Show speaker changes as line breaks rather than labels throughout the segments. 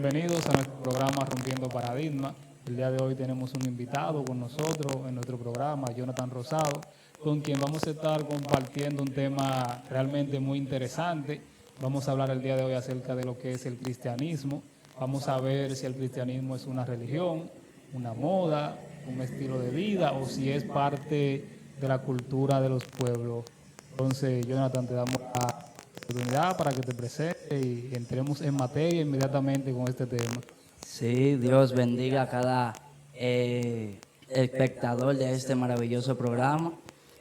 Bienvenidos a nuestro programa Rompiendo Paradigmas. El día de hoy tenemos un invitado con nosotros en nuestro programa, Jonathan Rosado, con quien vamos a estar compartiendo un tema realmente muy interesante. Vamos a hablar el día de hoy acerca de lo que es el cristianismo. Vamos a ver si el cristianismo es una religión, una moda, un estilo de vida o si es parte de la cultura de los pueblos. Entonces, Jonathan, te damos la oportunidad para que te presente y entremos en materia inmediatamente con este tema.
Sí, Dios bendiga a cada espectador de este maravilloso programa.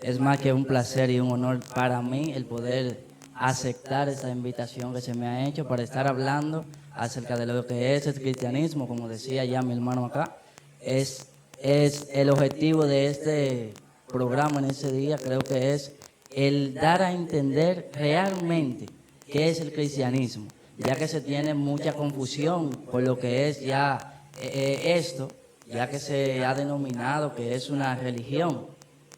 Es más que un placer y un honor para mí el poder aceptar esta invitación que se me ha hecho para estar hablando acerca de lo que es el cristianismo. Como decía ya mi hermano acá, es, es el objetivo de este programa en ese día, creo que es el dar a entender realmente qué es el cristianismo, ya que se tiene mucha confusión por lo que es ya esto, ya que se ha denominado que es una religión,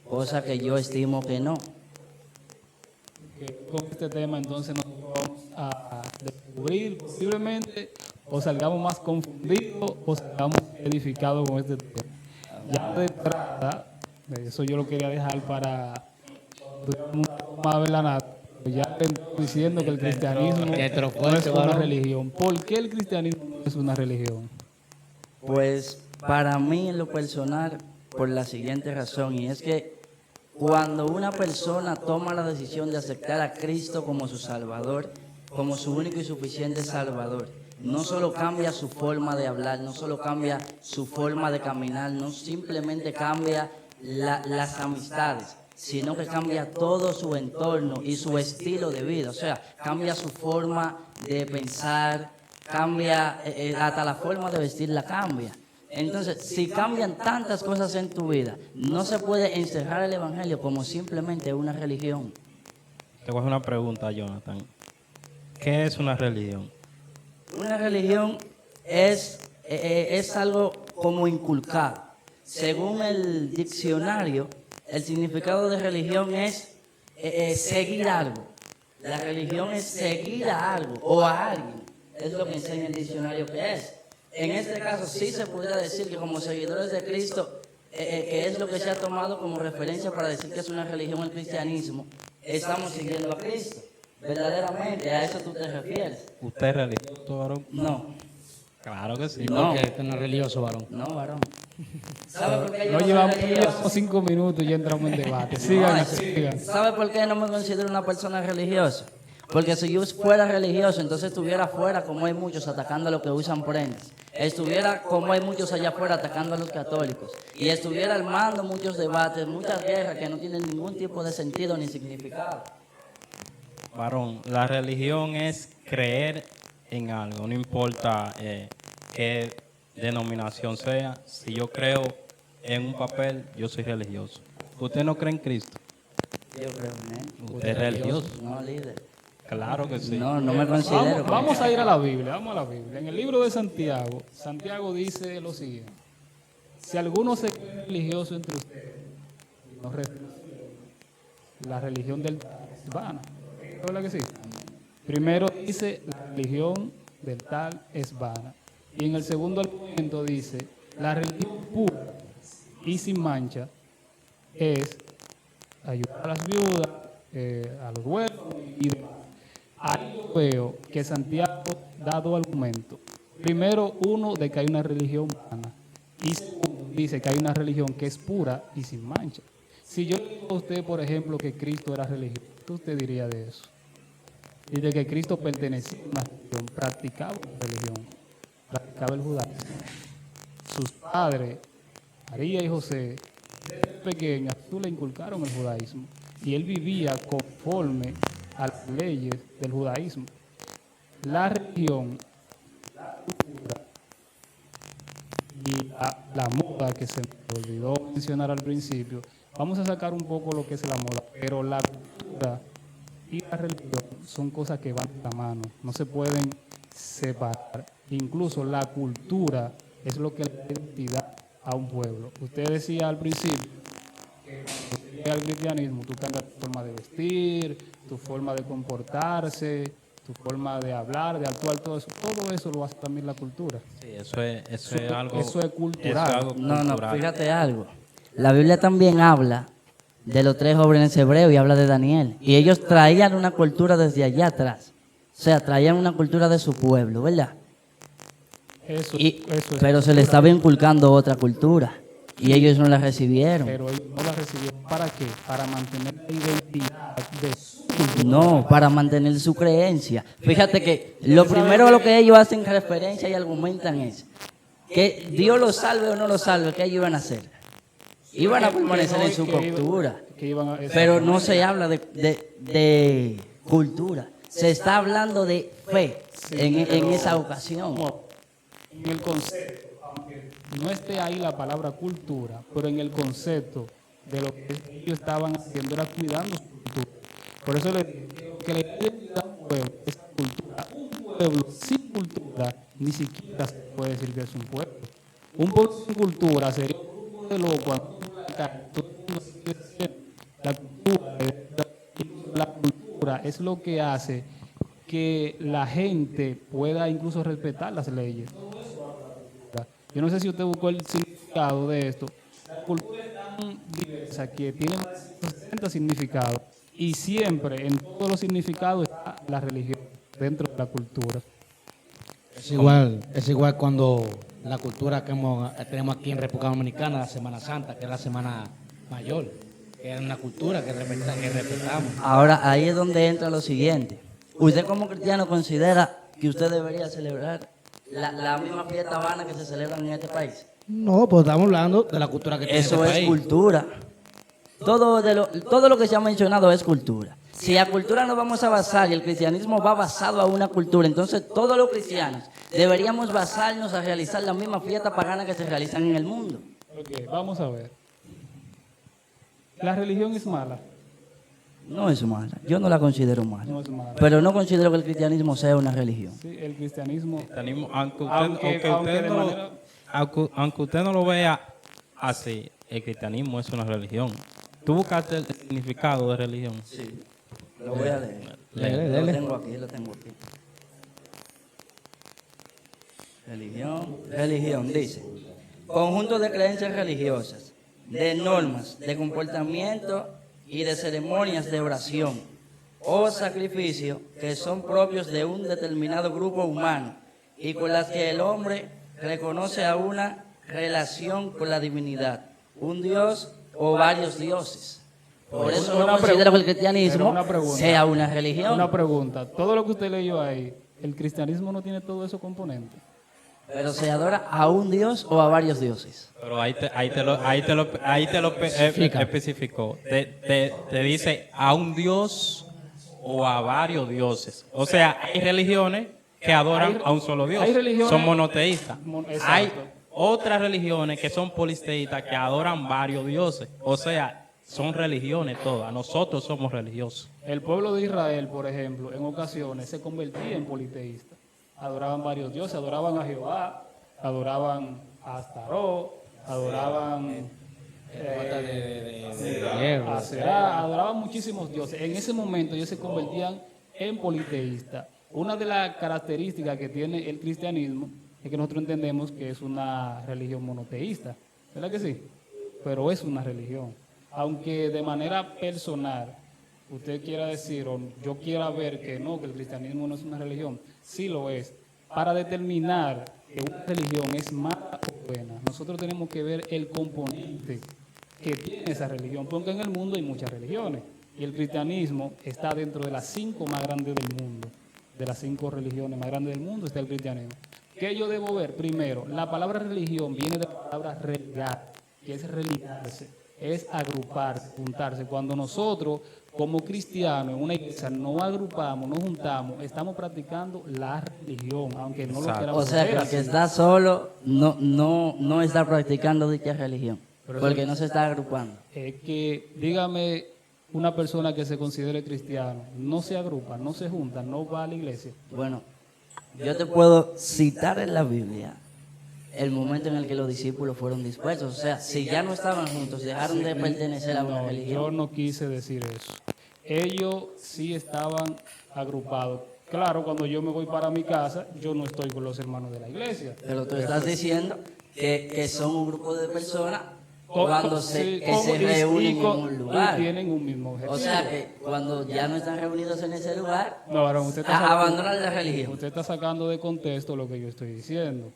cosa que yo estimo que no.
Con este tema entonces nos vamos a descubrir posiblemente o salgamos más confundidos o salgamos edificados con este tema. Ya de entrada, eso yo lo quería dejar para un poco más ver la nata, pero ya te estoy diciendo que el cristianismo no es una religión. ¿Por qué el cristianismo no es una religión?
Pues para mí en lo personal, por la siguiente razón, y es que cuando una persona toma la decisión de aceptar a Cristo como su Salvador, como su único y suficiente Salvador, no solo cambia su forma de hablar, no solo cambia su forma de caminar, no simplemente cambia las amistades, sino que cambia todo su entorno y su estilo de vida. O sea, cambia su forma de pensar, cambia hasta la forma de vestir la cambia. Entonces, si cambian tantas cosas en tu vida, no se puede encerrar el evangelio como simplemente una religión.
Te voy a hacer una pregunta, Jonathan. ¿Qué es una religión?
Una religión es algo como inculcado. Según el diccionario, el significado de religión es seguir algo. La religión es seguir a algo o a alguien. Es lo que enseña el diccionario que es. En este caso sí se podría decir que como seguidores de Cristo, que es lo que se ha tomado como referencia para decir que es una religión el cristianismo, estamos siguiendo a Cristo. Verdaderamente, a eso tú te refieres.
¿Usted es religioso, varón?
No,
Claro que sí.
no,
Porque usted no es religioso, varón.
no, varón. ¿Sabe por qué yo
No
no soy
llevamos
religioso?
5 minutos y ya entramos en debate. Sigan,
No,
sigan.
¿sabe por qué no me considero una persona religiosa? Porque si yo fuera religioso, entonces estuviera afuera como hay muchos atacando a los que usan prendas. Estuviera como hay muchos allá afuera atacando a los católicos. Y estuviera armando muchos debates, muchas guerras que no tienen ningún tipo de sentido ni significado.
Varón, la religión es creer en algo, no importa qué denominación sea. Si yo creo en un papel, yo soy religioso. ¿Usted no cree en Cristo?
Yo creo en él.
¿Usted es religioso?
No, líder.
Claro que sí.
No, no me considero.
Vamos a ir a la Biblia, vamos a la Biblia. En el libro de Santiago, Santiago dice lo siguiente: si alguno se cree religioso entre ustedes, no reflexione, la religión del tal es vana. ¿Verdad que sí? Primero dice, la religión del tal es vana. Y en el segundo argumento dice, la religión pura y sin mancha es ayudar a las viudas, a los huérfanos y demás. Ahí yo veo que Santiago da dos argumentos. Primero, uno de que hay una religión vana. Y segundo, dice que hay una religión que es pura y sin mancha. Si yo le digo a usted, por ejemplo, que Cristo era religioso, ¿qué usted diría de eso? Dice que Cristo pertenecía a una religión, practicaba una religión, practicaba el judaísmo. Sus padres, María y José, desde pequeños, tú le inculcaron el judaísmo y él vivía conforme a las leyes del judaísmo. La religión, la cultura y la moda que se me olvidó mencionar al principio, vamos a sacar un poco lo que es la moda, pero la cultura y la religión son cosas que van de la mano, no se pueden separar. Incluso la cultura es lo que le da identidad a un pueblo. Usted decía al principio que cuando llega al cristianismo tú cambias tu forma de vestir, tu forma de comportarse, tu forma de hablar, de actuar, todo eso lo hace también la cultura.
Sí, eso es algo.
Eso es cultural.
Eso es algo
No,
cultural.
fíjate algo. La Biblia también habla de los 3 jóvenes hebreos y habla de Daniel. Y ellos traían una cultura desde allá atrás. O sea, traían una cultura de su pueblo, ¿verdad?
Eso es
Pero se les estaba inculcando otra cultura. Y ellos no la recibieron.
Pero ellos no la recibieron. ¿Para qué? Para mantener la identidad de su cultura.
No, para mantener su creencia. Fíjate que lo primero a lo que ellos hacen referencia y argumentan es que Dios los salve o no los salve, ¿qué ellos iban a hacer? Iban a permanecer en su cultura. Pero no se habla de cultura. Se está hablando de fe en esa ocasión.
En el concepto, aunque no esté ahí la palabra cultura, pero en el concepto de lo que ellos estaban haciendo era cuidando su cultura. Por eso le digo que le quieren a un pueblo esa cultura. Un pueblo sin cultura ni siquiera se puede decir que es un pueblo. Un pueblo sin cultura sería un grupo de locos. La cultura es lo que hace que la gente pueda incluso respetar las leyes. Yo no sé si usted buscó el significado de esto. La cultura es tan diversa que tiene más de 60 significados y siempre en todos los significados está la religión dentro de la cultura.
Es igual cuando la cultura que tenemos aquí en República Dominicana, la Semana Santa, que es la Semana Mayor, que es una cultura que respetamos.
Ahora, ahí es donde entra lo siguiente. ¿Usted como cristiano considera que usted debería celebrar la misma fiesta habana que se celebra en este país?
No, pues estamos hablando de la cultura que tiene
Eso
este
es
país.
cultura. Todo lo que se ha mencionado es cultura. Si a cultura nos vamos a basar y el cristianismo va basado a una cultura, entonces todos los cristianos deberíamos basarnos a realizar las mismas fiestas paganas que se realizan en el mundo.
Okay, vamos a ver. ¿La religión es mala?
No es mala, yo no la considero mala.
No es mala.
Pero no considero que el cristianismo sea una religión.
Sí, el cristianismo,
Aunque usted no lo vea así, el cristianismo es una religión. ¿Tú buscaste el significado de religión?
Sí, lo voy a leer.
Dele.
Lo tengo aquí. Religión, dice. Conjunto de creencias religiosas, de normas, de comportamiento y de ceremonias de oración o sacrificio que son propios de un determinado grupo humano y con las que el hombre reconoce a una relación con la divinidad, un dios o varios dioses. Por eso no considero que el cristianismo sea una religión.
una pregunta. Todo lo que usted leyó ahí, ¿el cristianismo no tiene todos esos componentes?
Pero se adora a un dios o a varios dioses.
Pero ahí te lo especificó. Te dice a un dios o a varios dioses. O sea, hay religiones que adoran a un solo dios.
Hay religiones-
Son monoteístas.
Exacto.
Hay otras religiones que son polisteístas que adoran varios dioses. O sea, son religiones todas. Nosotros somos religiosos.
El pueblo de Israel, por ejemplo, en ocasiones se convertía en politeísta. Adoraban varios dioses, adoraban a Jehová, adoraban a Astaró, adoraban a Será, adoraban muchísimos dioses. En ese momento ellos se convertían en politeístas. Una de las características que tiene el cristianismo es que nosotros entendemos que es una religión monoteísta, ¿verdad que sí? Pero es una religión. Aunque de manera personal usted quiera decir, o yo quiera ver que no, que el cristianismo no es una religión, sí lo es. Para determinar que una religión es mala o buena, nosotros tenemos que ver el componente que tiene esa religión, porque en el mundo hay muchas religiones, y el cristianismo está dentro de las 5 más grandes del mundo. De las 5 religiones más grandes del mundo está el cristianismo. ¿Qué yo debo ver? Primero, la palabra religión viene de la palabra religar, que es religarse, es agruparse, juntarse. Cuando nosotros, como cristianos, en una iglesia, nos agrupamos, nos juntamos, estamos practicando la religión, aunque no lo
Exacto.
O
queramos
sea,
hacer
que el que
así.
está solo no está practicando dicha religión,
Pero
porque
eso-
no se está agrupando.
Es que, dígame, una persona que se considere cristiano, no se agrupa, no se junta, no va a la iglesia.
Bueno, yo te puedo citar en la Biblia el momento en el que los discípulos fueron dispersos. O sea, si ya no estaban juntos, dejaron de pertenecer a una
No, yo
religión.
no quise decir eso. Ellos sí estaban agrupados. Claro, cuando yo me voy para mi casa, yo no estoy con los hermanos de la iglesia.
Pero tú estás diciendo que son un grupo de personas
Co-
cuando
co-
se,
sí,
que se
y
reúnen en
co-
un
y
lugar.
tienen un mismo objetivo.
O sea que cuando ya no están reunidos en ese lugar,
No, varón, usted está
abandonan la religión.
Usted está sacando de contexto lo que yo estoy diciendo.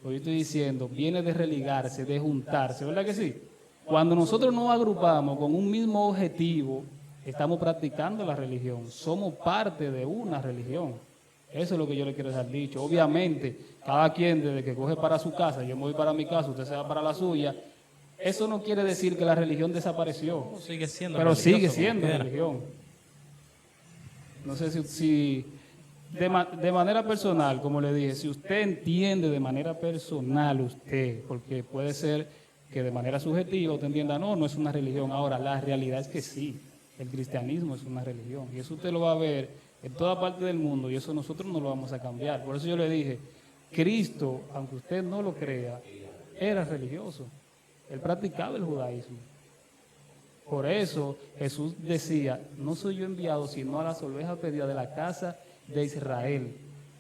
Lo que yo estoy diciendo viene de religarse, de juntarse, ¿verdad que sí? Cuando nosotros nos agrupamos con un mismo objetivo, estamos practicando la religión. Somos parte de una religión. Eso es lo que yo le quiero dejar dicho. Obviamente, cada quien desde que coge para su casa, yo me voy para mi casa, usted se va para la suya. Eso no quiere decir que la religión desapareció,
Sigue siendo
pero
religioso,
sigue
como
siendo
quiera.
religión. No sé si de manera personal, como le dije, si usted entiende de manera personal usted, porque puede ser que de manera subjetiva usted entienda, no, no es una religión. Ahora, la realidad es que sí, el cristianismo es una religión. Y eso usted lo va a ver en toda parte del mundo y eso nosotros no lo vamos a cambiar. Por eso yo le dije, Cristo, aunque usted no lo crea, era religioso. Él practicaba el judaísmo. Por eso Jesús decía, no soy yo enviado sino a las ovejas perdidas de la casa de Israel.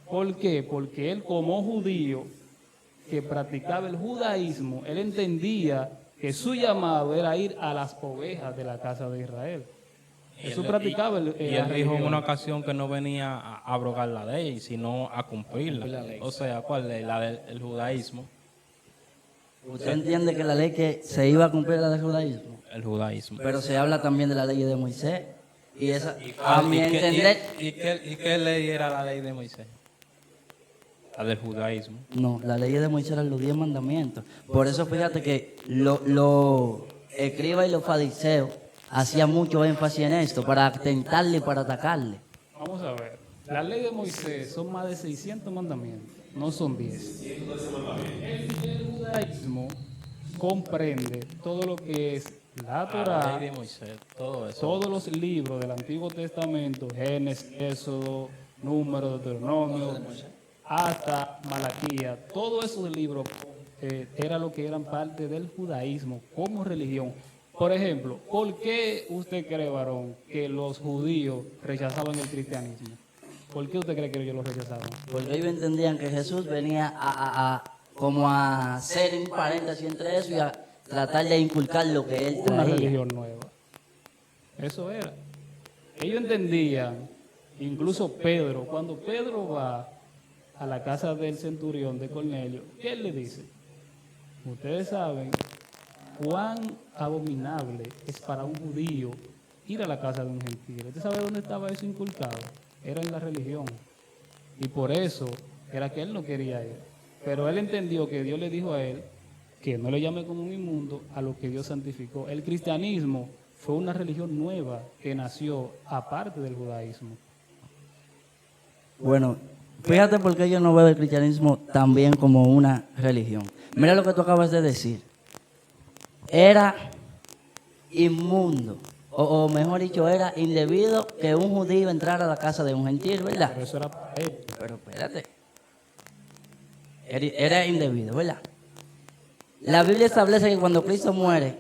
¿Por qué? Porque él como judío que practicaba el judaísmo, él entendía que su llamado era ir a las ovejas de la casa de Israel. Jesús practicaba
Y
la
él dijo en
religión.
una ocasión que no venía a abrogar la ley, sino a cumplirla. O sea, ¿cuál ley? La del judaísmo.
Usted entiende que la ley que se iba a cumplir la del judaísmo,
El judaísmo.
pero se habla también de la ley de Moisés. Y esa,
Ah,
a mi entender,
¿Y qué ley era la ley de Moisés? La del judaísmo.
no, la ley de Moisés eran los 10 mandamientos. Por eso fíjate que los escribas y los fariseos hacían mucho énfasis en esto, para atentarle y para atacarle.
Vamos a ver, la ley de Moisés son más de 600 mandamientos, no son 10. El judaísmo comprende todo lo que es la
La
Torá,
ley de Moisés, todo eso.
todos los libros del Antiguo Testamento, Génesis, Éxodo, Número, Deuteronomio, hasta Malaquía, todos esos libros era lo que eran parte del judaísmo como religión. Por ejemplo, ¿por qué usted cree, varón, que los judíos rechazaban el cristianismo? ¿Por qué usted cree que ellos lo rechazaban?
Porque ellos entendían que Jesús venía como a hacer un paréntesis entre eso y a tratar de inculcar lo que él
Una
traía.
religión nueva. Eso era. Ellos entendían, incluso Pedro, cuando Pedro va a la casa del centurión de Cornelio, ¿qué él le dice? Ustedes saben cuán abominable es para un judío ir a la casa de un gentil. ¿Usted sabe dónde estaba eso inculcado? Era en la religión. Y por eso era que él no quería ir. Pero él entendió que Dios le dijo a él que no le llame como un inmundo a lo que Dios santificó. El cristianismo fue una religión nueva que nació aparte del judaísmo.
Bueno, fíjate por qué yo no veo el cristianismo también como una religión. Mira lo que tú acabas de decir. Era inmundo, o mejor dicho, era indebido que un judío entrara a la casa de un gentil, ¿verdad?
Pero eso era para él.
Pero espérate. Era indebido, ¿verdad? La Biblia establece que cuando Cristo muere,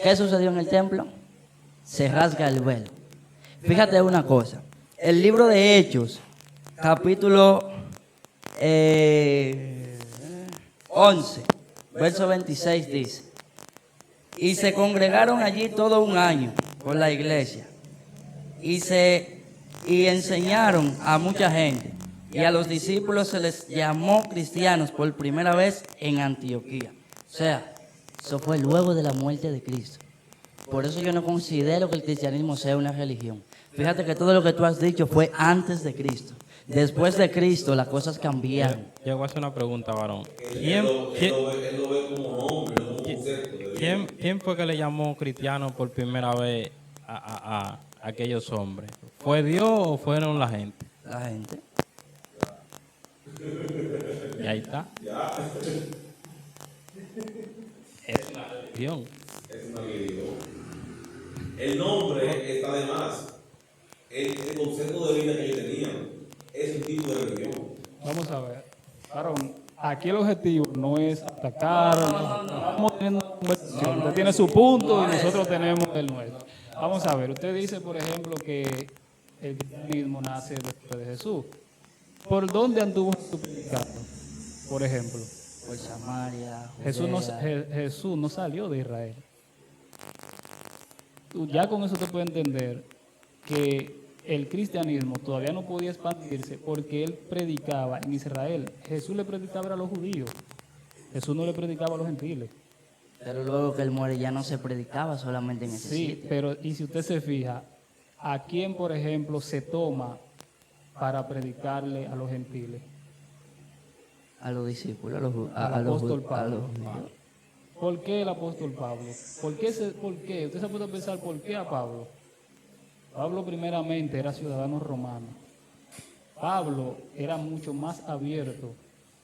¿qué sucedió en el templo? Se rasga el velo. Fíjate una cosa. El libro de Hechos, capítulo 11, verso 26 dice: y se congregaron allí todo un año con la iglesia y enseñaron a mucha gente, y a los discípulos se les llamó cristianos por primera vez en Antioquía. O sea, eso fue luego de la muerte de Cristo. Por eso yo no considero que el cristianismo sea una religión. Fíjate que todo lo que tú has dicho fue antes de Cristo. Después de Cristo las cosas cambiaron.
Yo voy a hacer una pregunta, varón.
Él lo ve como nombre, no como concepto.
¿Quién fue que le llamó cristiano por primera vez a aquellos hombres? ¿Fue Dios o fueron la gente?
La gente.
Y ahí está. Es una religión.
Es una religión. El nombre está de más. El concepto de vida que ellos tenían es un tipo de religión.
Vamos a ver. Varón, aquí el objetivo no es atacar. Estamos teniendo una conversación. Usted tiene su punto y nosotros tenemos el nuestro. Vamos a ver. Usted dice, por ejemplo, que el cristianismo nace después de Jesús. ¿Por dónde anduvo Jesús predicando? Por ejemplo,
Por Samaria,
Jesús no salió de Israel. Tú ya con eso te puedes entender que el cristianismo todavía no podía expandirse porque él predicaba en Israel. Jesús le predicaba a los judíos. Jesús no le predicaba a los gentiles.
pero luego que él muere ya no se predicaba solamente en ese
Sí,
sitio.
pero y si usted se fija, ¿a quién, por ejemplo, se toma para predicarle a los gentiles?
A los discípulos, a los, ju-
Al
a los,
apóstol
ju- a
Pablo.
los judíos.
¿Por qué el apóstol Pablo? ¿Por qué? Usted se puede pensar por qué a Pablo. Pablo primeramente era ciudadano romano. Pablo era mucho más abierto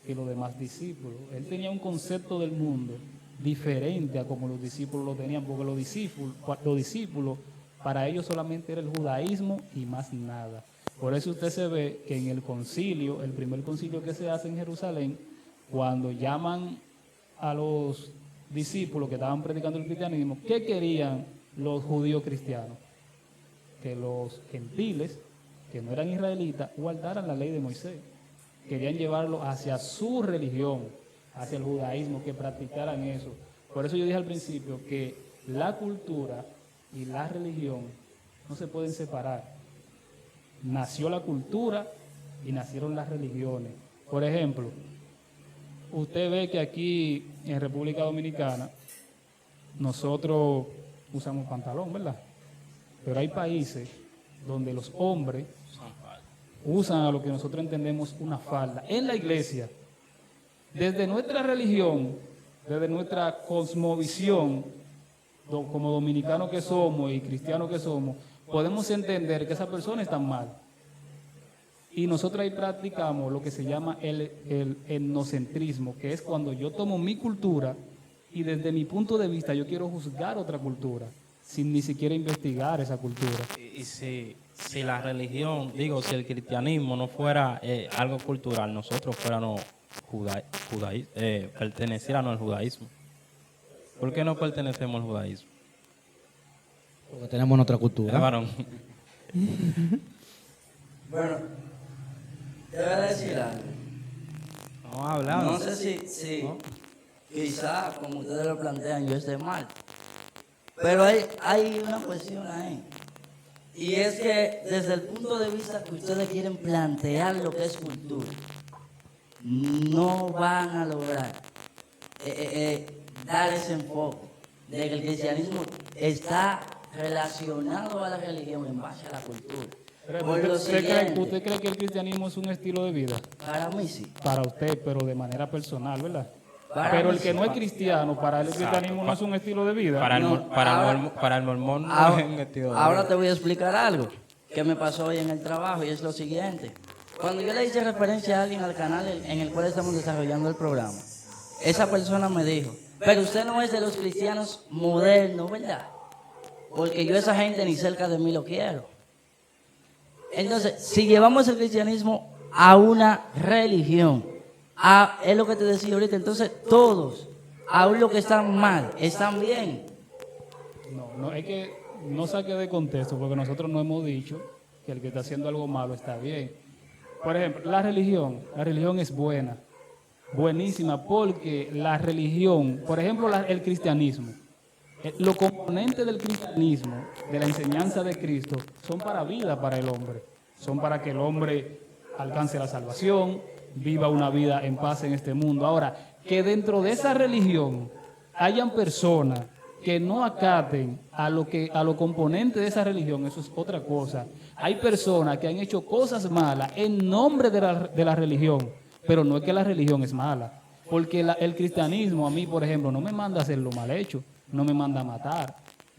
que los demás discípulos. Él tenía un concepto del mundo diferente a como los discípulos lo tenían, porque los discípulos para ellos solamente era el judaísmo y más nada. Por eso usted se ve que en el concilio, el primer concilio que se hace en Jerusalén, cuando llaman a los discípulos que estaban predicando el cristianismo, ¿qué querían los judíos cristianos? Que los gentiles, que no eran israelitas, guardaran la ley de Moisés. Querían llevarlo hacia su religión, hacia el judaísmo, que practicaran eso. Por eso yo dije al principio que la cultura y la religión no se pueden separar. Nació la cultura y nacieron las religiones. Por ejemplo, usted ve que aquí en República Dominicana nosotros usamos pantalón, ¿verdad? Pero hay países donde los hombres usan a lo que nosotros entendemos una falda. En la iglesia, desde nuestra religión, desde nuestra cosmovisión, como dominicanos que somos y cristianos que somos, podemos entender que esas personas están mal. Y nosotros ahí practicamos lo que se llama el etnocentrismo, que es cuando yo tomo mi cultura y desde mi punto de vista yo quiero juzgar otra cultura, sin ni siquiera investigar esa cultura.
Y si la religión, si el cristianismo no fuera algo cultural, nosotros fuéramos perteneciéramos al judaísmo. ¿Por qué no pertenecemos al judaísmo?
Porque tenemos nuestra cultura.
Varón.
Bueno, te voy a decir algo.
Vamos a hablar.
No sé si quizá, como ustedes lo plantean, yo esté mal. Pero hay una cuestión ahí. Y es que desde el punto de vista que ustedes quieren plantear lo que es cultura, no van a lograr dar ese enfoque de que el cristianismo está relacionado a la religión en base a la cultura. Por lo siguiente,
¿Usted cree que el cristianismo es un estilo de vida?
para mí sí.
Para usted, pero de manera personal, ¿verdad?
Para
Pero
mí
el que
sí.
no es cristiano, para él el cristianismo no es un estilo de vida.
Para
No,
el mormón no
Ahora,
es un estilo de
ahora
vida.
te voy a explicar algo que me pasó hoy en el trabajo y es lo siguiente. Cuando yo le hice referencia a alguien al canal en el cual estamos desarrollando el programa, esa persona me dijo, pero usted no es de los cristianos modernos, ¿verdad? Porque yo esa gente ni cerca de mí lo quiero. Entonces, si llevamos el cristianismo a una religión, es lo que te decía ahorita, entonces todos, aún los que están mal, están bien.
No, es que no saque de contexto, porque nosotros no hemos dicho que el que está haciendo algo malo está bien. Por ejemplo, la religión es buena, buenísima, porque la religión, por ejemplo, el cristianismo, los componentes del cristianismo, de la enseñanza de Cristo, son para vida para el hombre, son para que el hombre alcance la salvación, viva una vida en paz en este mundo. Ahora, que dentro de esa religión hayan personas que no acaten a los componentes de esa religión, eso es otra cosa. Hay personas que han hecho cosas malas en nombre de la religión, pero no es que la religión es mala, porque el cristianismo a mí, por ejemplo, no me manda a hacer lo mal hecho, no me manda a matar,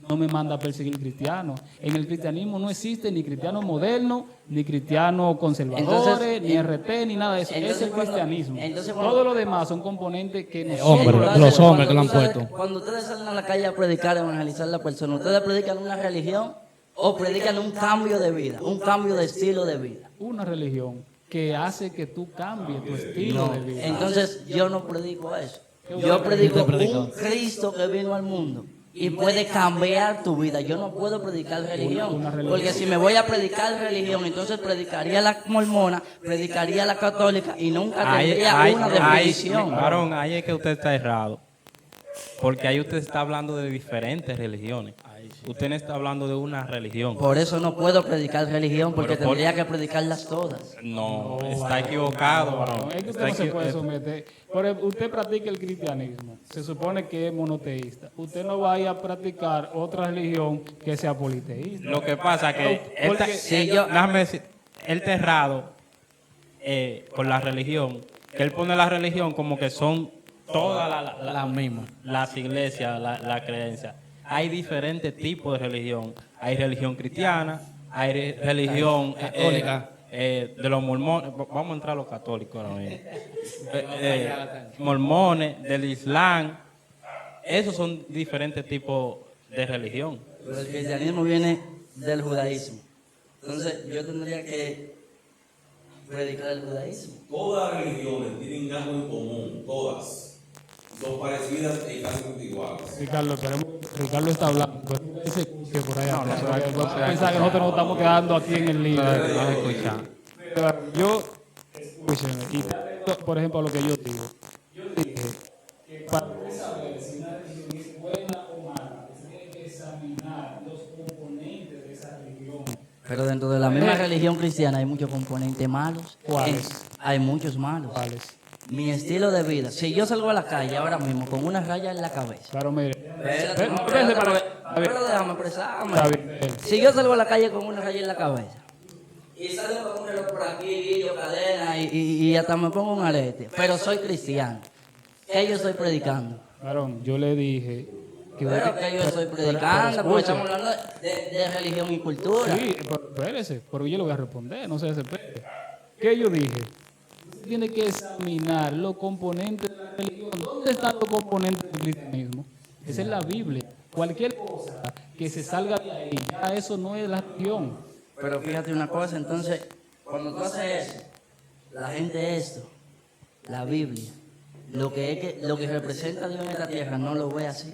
no me manda a perseguir cristianos. En el cristianismo no existe ni cristiano moderno, ni cristiano conservadores, ni RT, ni nada de eso. Es el cristianismo. Todo lo demás son componentes que nosotros...
Hombre, los hombres que lo han puesto.
Cuando ustedes salen a la calle a predicar, a evangelizar a la persona, ¿ustedes predican una religión o predican un cambio de vida, un cambio de estilo de vida?
Una religión que hace que tú cambies tu estilo de vida.
Entonces yo no predico eso. Yo predico un Cristo que vino al mundo y puede cambiar tu vida. Yo no puedo predicar religión,
una religión.
porque si me voy a predicar religión, entonces predicaría la mormona, predicaría la católica y nunca tendría una definición.
varón, ahí es que usted está errado. Porque ahí usted está hablando de diferentes religiones. Usted no está hablando de una religión.
Por eso no puedo predicar religión, porque
Pero por-
tendría que predicarlas todas.
No, está equivocado, varón.
Es que usted no se puede someter. Por ejemplo, usted practica el cristianismo, se supone que es monoteísta. Usted no va a ir a practicar otra religión que sea politeísta.
Lo que pasa es que él
Porque-
déjame decir, él está errado con la religión, que él pone la religión como que son todas
La misma.
las iglesias, la creencia. Hay diferentes tipos de religión. Hay religión cristiana, hay religión
Católica.
de los mormones. Vamos a entrar a los católicos ahora mismo. Mormones, del Islam. Esos son diferentes tipos de religión.
Pero el cristianismo viene del judaísmo. Entonces yo tendría que predicar el judaísmo.
Todas las religiones tienen algo en común, todas. Son parecidas y casi iguales.
Ricardo está hablando. Pues, dice que por allá. Pensaba que nosotros nos estamos quedando aquí en el libro.
No se escucha.
Yo, escúcheme, y por ejemplo, a lo que yo digo. Yo dije que para saber si una religión es buena o mala, se tiene que examinar los componentes de esa religión.
Pero dentro de la misma religión cristiana hay muchos componentes malos.
¿Cuáles?
Hay muchos malos.
¿Cuáles?
Mi estilo de vida. Si yo salgo a la calle ahora mismo con una raya en la cabeza.
Claro, mire.
Espérate, no,
Espérate,
pero déjame expresarme.
Está bien.
Si yo salgo a la calle con una raya en la cabeza y salgo con un reloj por aquí, guillo, cadena y hasta me pongo un arete, pero soy cristiano, ¿qué yo estoy predicando?
Varón, yo le dije que
Pero que yo estoy predicando,
pero
porque
escuche.
estamos hablando de religión y cultura.
Sí, pero espérese, pero yo le voy a responder, no se desespere. ¿Qué yo dije? Usted tiene que examinar los componentes de la religión. ¿Dónde están los componentes del cristianismo? Esa es la Biblia. Cualquier cosa que se salga de ahí, ya eso no es la religión.
Pero fíjate una cosa, entonces, cuando tú haces eso, la gente esto, la Biblia, lo que representa a Dios en esta tierra no lo ve así.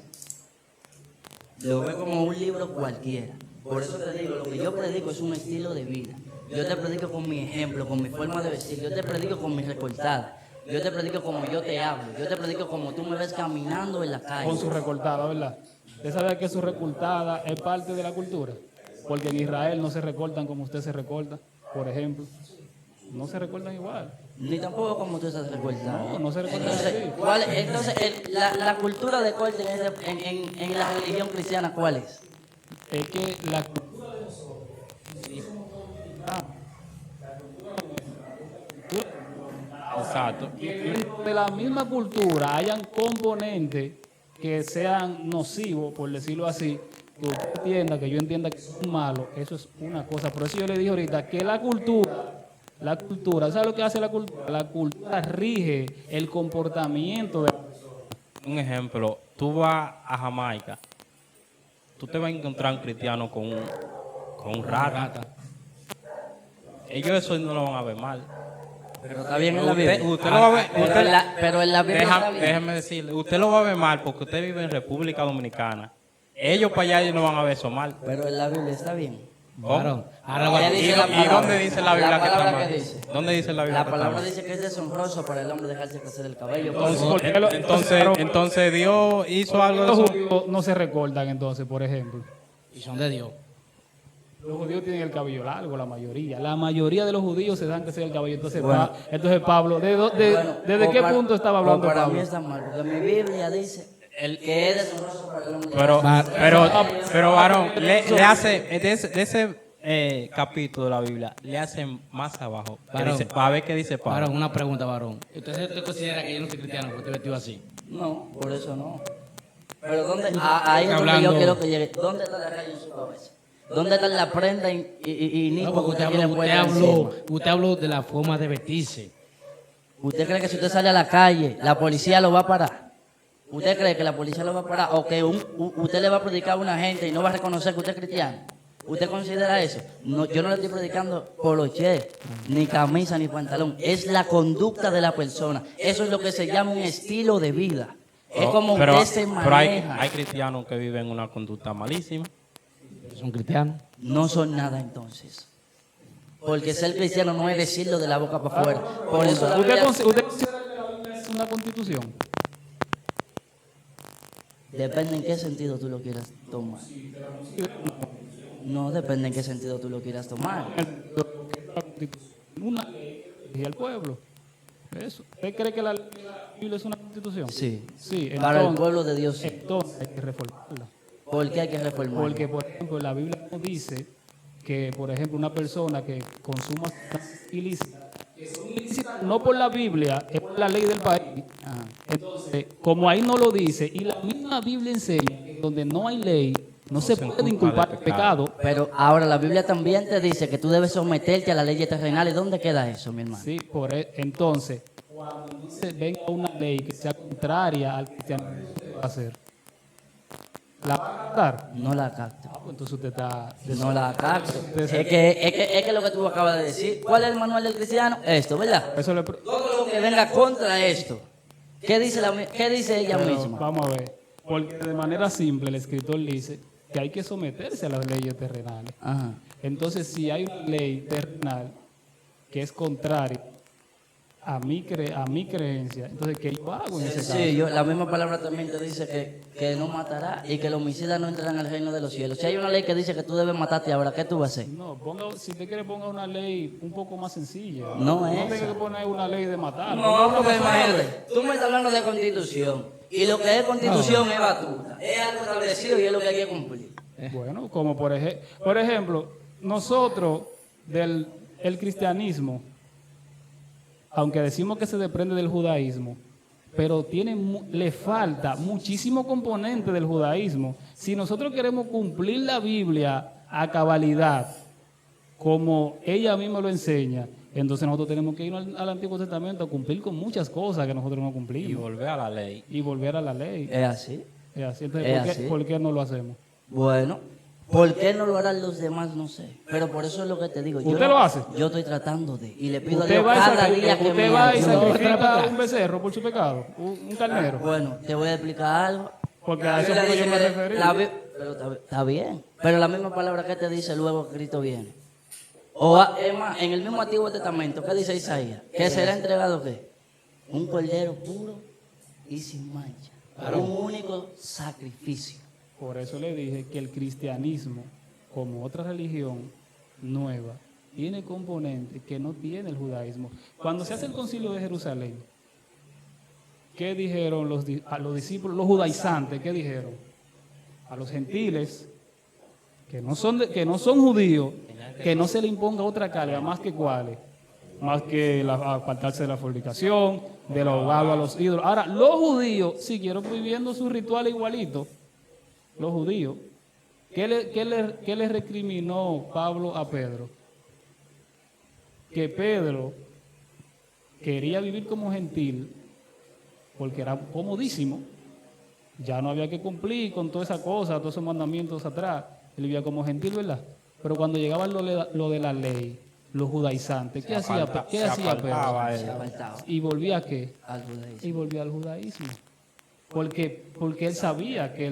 Lo ve como un libro cualquiera. Por eso te digo, lo que yo predico es un estilo de vida. Yo te predico con mi ejemplo, con mi forma de vestir, yo te predico con mi recortada, yo te predico como yo te hablo, yo te predico como tú me ves caminando en la calle.
Con su recortada, ¿verdad? ¿Usted sabe que su recortada es parte de la cultura? Porque en Israel no se recortan como usted se recorta, por ejemplo. No se recortan igual.
Ni tampoco como tú estás recortando.
No se recortan
Entonces,
así.
entonces la cultura de corte en la religión cristiana, ¿cuál es?
Es que la cultura de nosotros,
Exacto.
que dentro de la misma cultura hayan componentes que sean nocivos, por decirlo así, que usted entienda, que yo entienda que son malos, eso es una cosa. Por eso yo le dije ahorita que la cultura, ¿sabe lo que hace la cultura? La cultura rige el comportamiento de la persona.
Un ejemplo, tú vas a Jamaica, tú te vas a encontrar un cristiano con un rata. Ellos eso no lo van a ver mal.
Pero está bien en la Biblia.
Usted lo va a ver,
Pero en la Biblia está bien.
déjeme decirle, usted lo va a ver mal porque usted vive en República Dominicana. Ellos para allá ellos no van a ver eso mal.
Pero en la Biblia está bien.
Varón. Ahora
Ya
va-
dice la
¿Y
palabra.
dónde dice la Biblia
La
que está
palabra
mal?
que dice.
¿Dónde dice la Biblia
La
que está
palabra
mal?
dice que es deshonroso para el hombre dejarse crecer el cabello.
Entonces Dios hizo algo de
Los
eso.
judíos no se recortan entonces, por ejemplo.
y son de Dios.
Los judíos tienen el cabello largo, la mayoría. La mayoría de los judíos se dan crecer el cabello. Entonces,
Bueno.
entonces Pablo,
Bueno,
¿desde
o
qué
para-
punto estaba
o
hablando
para
Pablo?
mí está mal, porque mi Biblia dice que es deshonroso para el hombre.
Pero varón, le hace, de ese capítulo de la Biblia, le hacen más abajo.
Varón.
Para ver qué dice
Varón,
Pablo.
una pregunta, varón. ¿Usted considera que yo no soy cristiano porque estoy vestido así?
No, por eso no. Pero ¿dónde? Ahí es donde
hablando-
yo quiero que llegue. ¿Dónde está la raya en su cabeza? ¿Dónde está la prenda y
No,
nipo
porque
que
usted
tiene
habló,
puesta encima?
usted habló de la forma de vestirse.
¿Usted cree que si usted sale a la calle, la policía lo va a parar? ¿Usted cree que la policía lo va a parar? ¿O que usted le va a predicar a una gente y no va a reconocer que usted es cristiano? ¿Usted considera eso? No, yo no le estoy predicando poloché, ni camisa, ni pantalón. Es la conducta de la persona. Eso es lo que se llama un estilo de vida. Es como
pero,
usted se
pero hay
maneja.
cristianos que viven una conducta malísima.
Son cristianos.
No son nada entonces. Porque ser cristiano no es decirlo de la boca para afuera. Por eso la Biblia-
¿Usted considera que la Biblia es una constitución?
Depende en qué sentido tú lo quieras tomar. No depende en qué sentido tú lo quieras tomar.
Una ley que rige al pueblo. Eso. ¿Usted cree que la Biblia es una constitución?
Sí.
Sí,
Para el
entonces,
pueblo de Dios sí.
entonces hay que reformarla.
¿Por qué hay que reformar?
Porque, por ejemplo, la Biblia nos dice que, por ejemplo, una persona que consuma sustancias ilícitas, que son ilícitas no por la Biblia, es por la ley del país.
Ajá.
Entonces, como ahí no lo dice, y la misma Biblia enseña que donde no hay ley, no se puede inculpar el pecado.
Pero ahora la Biblia también te dice que tú debes someterte a las leyes terrenales. ¿Dónde queda eso, mi hermano?
Sí, entonces, cuando se venga una ley que sea contraria al cristianismo, ¿qué va a hacer? ¿La va a captar?
No la capto.
Ah, pues entonces usted está...
No la capto. Es que lo que tú acabas de decir. ¿Cuál es el manual del cristiano? Esto, ¿verdad?
Eso le...
Todo lo que venga contra esto. ¿Qué dice, qué dice ella
Pero
misma?
vamos a ver, porque de manera simple el escritor dice que hay que someterse a las leyes terrenales.
Ajá.
Entonces, si hay una ley terrenal que es contraria a mi creencia, entonces, ¿qué yo hago en ese caso?
Sí, la misma palabra también te dice que no matará y que el homicida no entrará en el reino de los cielos. Si hay una ley que dice que tú debes matarte ahora, ¿qué tú vas a hacer?
No, si te quiere ponga una ley un poco más sencilla.
No es
tenga
esa.
que poner una ley de matar.
No,
Ponga una
porque
más suave.
imagínate, tú me estás hablando de constitución y lo que es constitución es batuta, es algo establecido y es lo que hay que cumplir.
Bueno, como por ejemplo, nosotros el cristianismo, aunque decimos que se desprende del judaísmo, pero le falta muchísimo componente del judaísmo. Si nosotros queremos cumplir la Biblia a cabalidad, como ella misma lo enseña, entonces nosotros tenemos que ir al Antiguo Testamento a cumplir con muchas cosas que nosotros no
Y
cumplimos
volver a la ley.
y volver a la ley.
Es así.
Es así. Entonces,
Es
¿por qué,
así.
por qué no lo hacemos?
Bueno, ¿por qué no lo harán los demás? No sé. Pero por eso es lo que te digo.
¿Usted lo hace?
Yo estoy tratando de. Y le pido a
Usted
Dios
va
cada día que
usted
me
va y
ayude.
sacrifica un becerro por su pecado, un carnero.
Bueno, te voy a explicar algo.
Porque a eso
La
fue que
Biblia
yo me
dice que
referí.
pero está bien. Pero la misma palabra que te dice luego que Cristo viene. Es más, en el mismo Antiguo Testamento, ¿qué dice Isaías? ¿Que será entregado qué? Un cordero puro y sin mancha. Un único sacrificio.
Por eso le dije que el cristianismo, como otra religión nueva, tiene componentes que no tiene el judaísmo. Cuando se hace el concilio de Jerusalén, ¿qué dijeron a los discípulos, los judaizantes? ¿Qué dijeron? A los gentiles, que no son judíos, que no se le imponga otra carga, más que cuáles, más que apartarse de la fornicación, de lo ahogado a los ídolos. Ahora, los judíos siguieron viviendo sus rituales igualitos. Los judíos. ¿Qué le recriminó Pablo a Pedro? Que Pedro quería vivir como gentil porque era comodísimo. Ya no había que cumplir con toda esa cosa, todos esos mandamientos atrás. Él vivía como gentil, ¿verdad? Pero cuando llegaba lo de la ley, los judaizantes, ¿qué hacía
apartaba
Pedro?
él.
Se apartaba
¿Y volvía a qué?
al judaísmo.
Y volvía al judaísmo. Porque él sabía que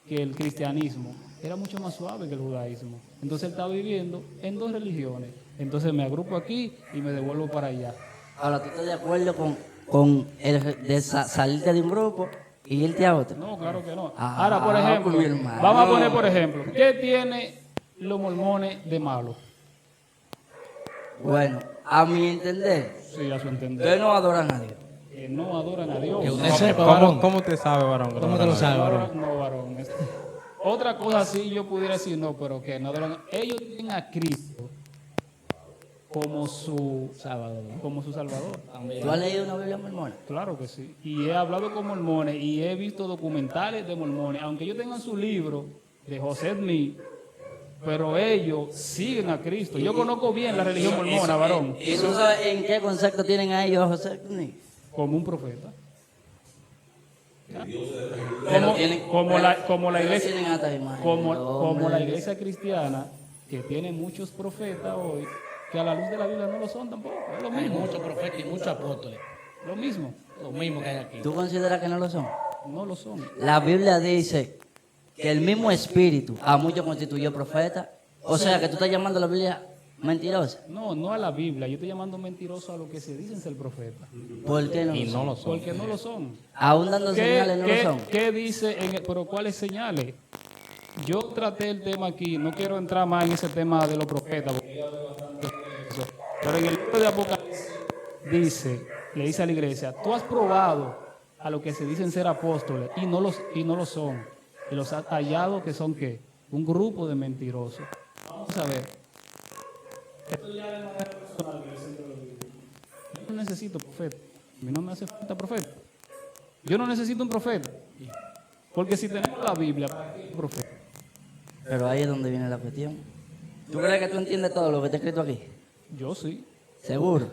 el cristianismo era mucho más suave que el judaísmo. Entonces él estaba viviendo en dos religiones. Entonces me agrupo aquí y me devuelvo para allá.
Ahora, ¿tú estás de acuerdo con el de salirte de un grupo y irte a otro?
No, claro que no.
Ah,
Ahora, por ejemplo,
mi hermano.
vamos a poner por ejemplo, ¿qué tiene los mormones de malo?
Bueno, a mi entender,
Sí, a su entender.
que no adoran a Dios.
Que no adoran a Dios.
Que usted sepa, varón.
¿Cómo te sabe, varón?
¿Cómo te lo sabe, varón?
No, varón. Otra cosa sí yo pudiera decir, no, pero que no adoran. Ellos tienen a Cristo como su
Sábado.
Salvador.
¿Tú has leído una Biblia mormona?
Claro que sí. Y he hablado con mormones y he visto documentales de mormones. Aunque ellos tengan su libro de José Smith, pero ellos siguen a Cristo. Yo conozco bien la religión mormona, varón,
¿Y tú sabes en qué concepto tienen a ellos a José Smith?
como un profeta.
Pero tienen-
Como la
pero
iglesia,
tienen hasta imagen,
como
hombre.
la iglesia cristiana, que tiene muchos profetas hoy, que a la luz de la Biblia no lo son tampoco. Es lo
Hay
mismo.
muchos profetas y muchos apóstoles.
Lo mismo.
Lo mismo que hay aquí.
¿Tú consideras que no lo son?
no lo son.
La Biblia dice que el mismo espíritu a muchos constituyó profeta. O sea, que tú estás llamando a la Biblia mentirosa.
No, no a la Biblia. Yo estoy llamando mentiroso a lo que se dicen ser profeta.
¿Por qué no?
Y
lo
no
son?
lo son.
Porque no lo son.
Aún dando señales no lo son.
¿Qué dice? Pero ¿cuáles señales? Yo traté el tema aquí, no quiero entrar más en ese tema de los profetas, porque ya hablé bastante de eso. Pero en el libro de Apocalipsis le dice a la iglesia, tú has probado a los que se dicen ser apóstoles y no lo son. Y los has hallado que son ¿qué? Un grupo de mentirosos. Vamos a ver. Esto ya de manera personal que yo siempre lo digo. Yo no necesito profeta. A mí no me hace falta profeta. Yo no necesito un profeta. Porque si tenemos la Biblia, ¿para qué un profeta?
Pero ahí es donde viene la cuestión. ¿Tú crees que tú entiendes todo lo que está escrito aquí?
Yo sí.
Seguro.